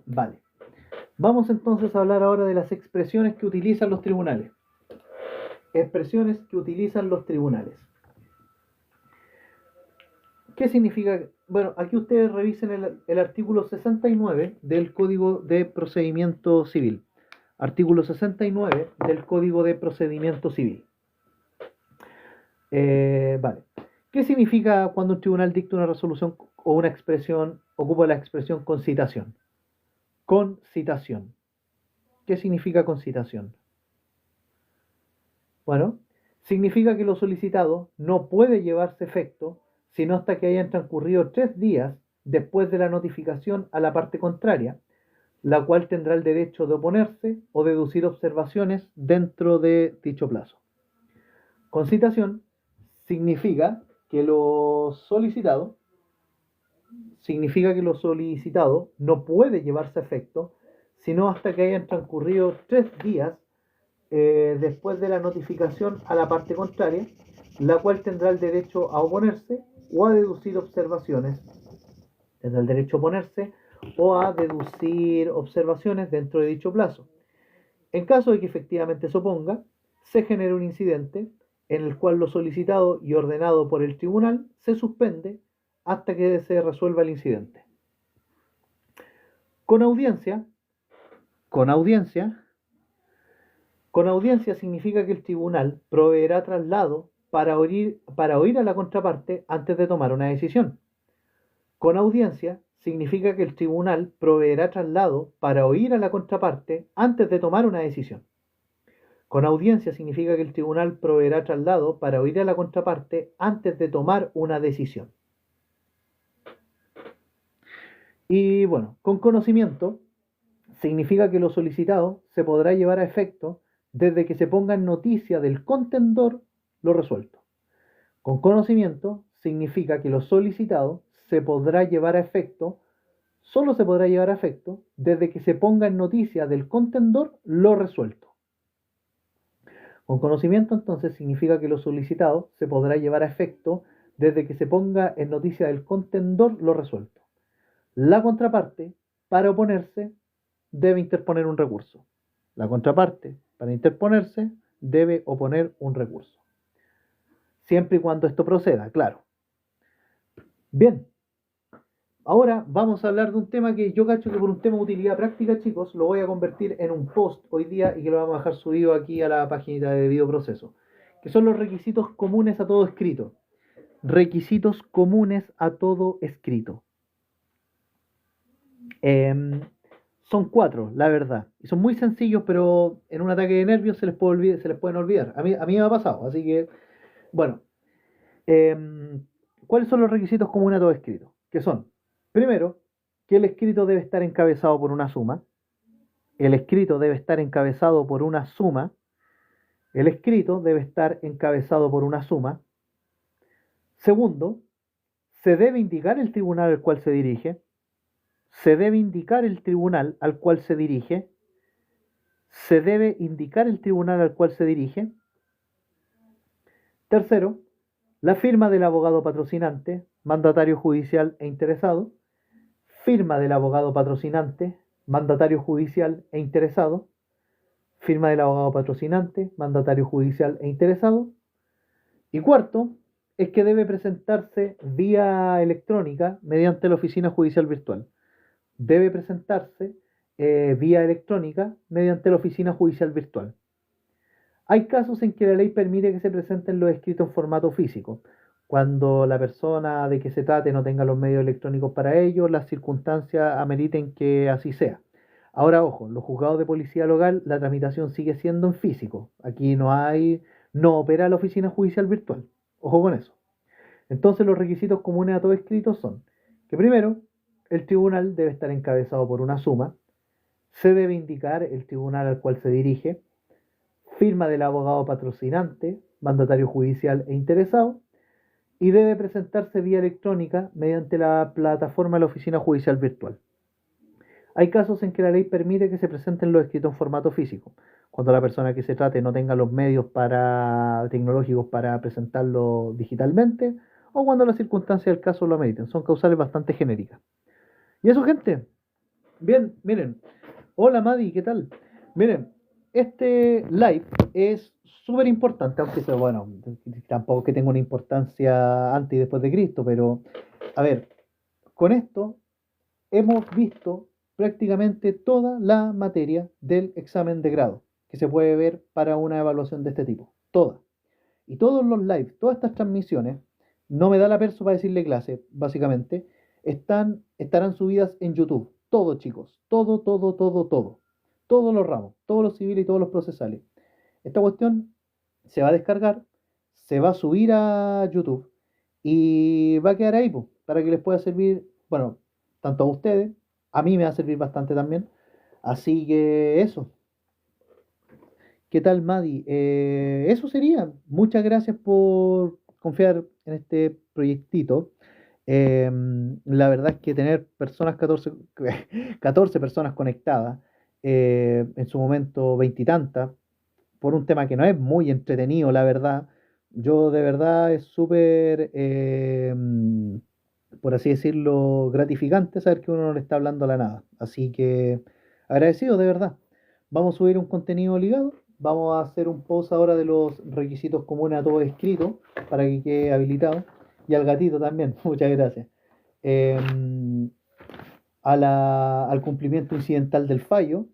Vale. Vamos entonces a hablar ahora de las expresiones que utilizan los tribunales. Expresiones que utilizan los tribunales. ¿Qué significa? Bueno, aquí ustedes revisen el artículo 69 del Código de Procedimiento Civil. Artículo 69 del Código de Procedimiento Civil. Vale. ¿Qué significa cuando un tribunal dicta una resolución o una expresión, ocupa la expresión concitación? Concitación. ¿Qué significa concitación? Bueno, significa que lo solicitado no puede llevarse efecto sino hasta que hayan transcurrido 3 días después de la notificación a la parte contraria, la cual tendrá el derecho de oponerse o deducir observaciones dentro de dicho plazo. Concitación significa que lo solicitado no puede llevarse a efecto sino hasta que hayan transcurrido 3 días después de la notificación a la parte contraria, la cual tendrá el derecho a oponerse o a deducir observaciones. Tendrá el derecho a oponerse o a deducir observaciones dentro de dicho plazo. En caso de que efectivamente se oponga, se genera un incidente en el cual lo solicitado y ordenado por el tribunal se suspende hasta que se resuelva el incidente. Con audiencia significa que el tribunal proveerá traslado para oír a la contraparte antes de tomar una decisión. Con audiencia significa que el tribunal proveerá traslado para oír a la contraparte antes de tomar una decisión. Con audiencia significa que el tribunal proveerá traslado para oír a la contraparte antes de tomar una decisión. Y bueno, con conocimiento significa que lo solicitado se podrá llevar a efecto desde que se ponga en noticia del contendor lo resuelto. Con conocimiento significa que lo solicitado se podrá llevar a efecto, solo se podrá llevar a efecto desde que se ponga en noticia del contendor lo resuelto. Con conocimiento entonces significa que lo solicitado se podrá llevar a efecto desde que se ponga en noticia del contendor lo resuelto. La contraparte, para oponerse, debe interponer un recurso. La contraparte, para interponerse, debe oponer un recurso. Siempre y cuando esto proceda, claro. Bien, Ahora vamos a hablar de un tema que yo cacho que por un tema de utilidad práctica, chicos, lo voy a convertir en un post hoy día y que lo vamos a dejar subido aquí a la página de Video Proceso, que son los requisitos comunes a todo escrito. Requisitos comunes a todo escrito. Eh, Son cuatro, la verdad. Y son muy sencillos, pero en un ataque de nervios se les pueden olvidar. A mí me ha pasado, así que, bueno. Eh, ¿Cuáles son los requisitos comunes a todo escrito? Que son, primero, que el escrito debe estar encabezado por una suma. El escrito debe estar encabezado por una suma. El escrito debe estar encabezado por una suma. Segundo, se debe indicar el tribunal al cual se dirige. Se debe indicar el tribunal al cual se dirige. Se debe indicar el tribunal al cual se dirige. Tercero, la firma del abogado patrocinante, mandatario judicial e interesado. Firma del abogado patrocinante, mandatario judicial e interesado. Firma del abogado patrocinante, mandatario judicial e interesado. Y cuarto, es que debe presentarse vía electrónica mediante la oficina judicial virtual. Debe presentarse vía electrónica mediante la oficina judicial virtual. Hay casos en que la ley permite que se presenten los escritos en formato físico. Cuando la persona de que se trate no tenga los medios electrónicos para ello, las circunstancias ameriten que así sea. Ahora, ojo, los juzgados de policía local, la tramitación sigue siendo en físico. Aquí no opera la oficina judicial virtual. Ojo con eso. Entonces, los requisitos comunes a todo escrito son que primero, el tribunal debe estar encabezado por una suma, se debe indicar el tribunal al cual se dirige, firma del abogado patrocinante, mandatario judicial e interesado, y debe presentarse vía electrónica mediante la plataforma de la oficina judicial virtual. Hay casos en que la ley permite que se presenten los escritos en formato físico, cuando la persona que se trate no tenga los medios tecnológicos para presentarlo digitalmente, o cuando las circunstancias del caso lo ameriten. Son causales bastante genéricas. Y eso, gente. Bien, miren. Hola, Madi, ¿qué tal? Miren, este live es súper importante, aunque sea, bueno, tampoco es que tenga una importancia antes y después de Cristo, pero, a ver, con esto hemos visto prácticamente toda la materia del examen de grado que se puede ver para una evaluación de este tipo. Toda. Y todos los lives, todas estas transmisiones, no me da la perso para decirle clase, básicamente, estarán subidas en YouTube. Todo, chicos. Todo, todo, todo, todo. Todos los ramos, todos los civiles y todos los procesales. Esta cuestión se va a descargar, se va a subir a YouTube y va a quedar ahí, pues, para que les pueda servir, bueno, tanto a ustedes, a mí me va a servir bastante también. Así que eso. ¿Qué tal, Madi? Eso sería. Muchas gracias por confiar en este proyectito. La verdad es que tener personas, 14 personas conectadas, en su momento veintitantas, por un tema que no es muy entretenido, la verdad. Yo de verdad es súper, por así decirlo, gratificante saber que uno no le está hablando a la nada. Así que agradecido, de verdad. Vamos a subir un contenido ligado. Vamos a hacer un post ahora de los requisitos comunes a todo escrito para que quede habilitado. Y al gatito también, muchas gracias. Em, al cumplimiento incidental del fallo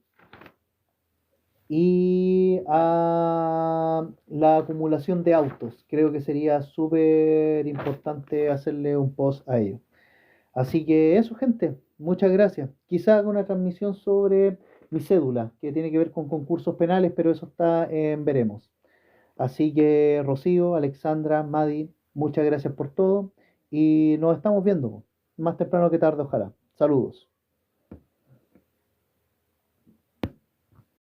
y a la acumulación de autos. Creo que sería súper importante hacerle un post a ello. Así que eso, gente, muchas gracias. Quizá haga una transmisión sobre mi cédula, que tiene que ver con concursos penales, pero eso está en veremos. Así que Rocío, Alexandra, Madi, muchas gracias por todo y nos estamos viendo más temprano que tarde, ojalá. Saludos.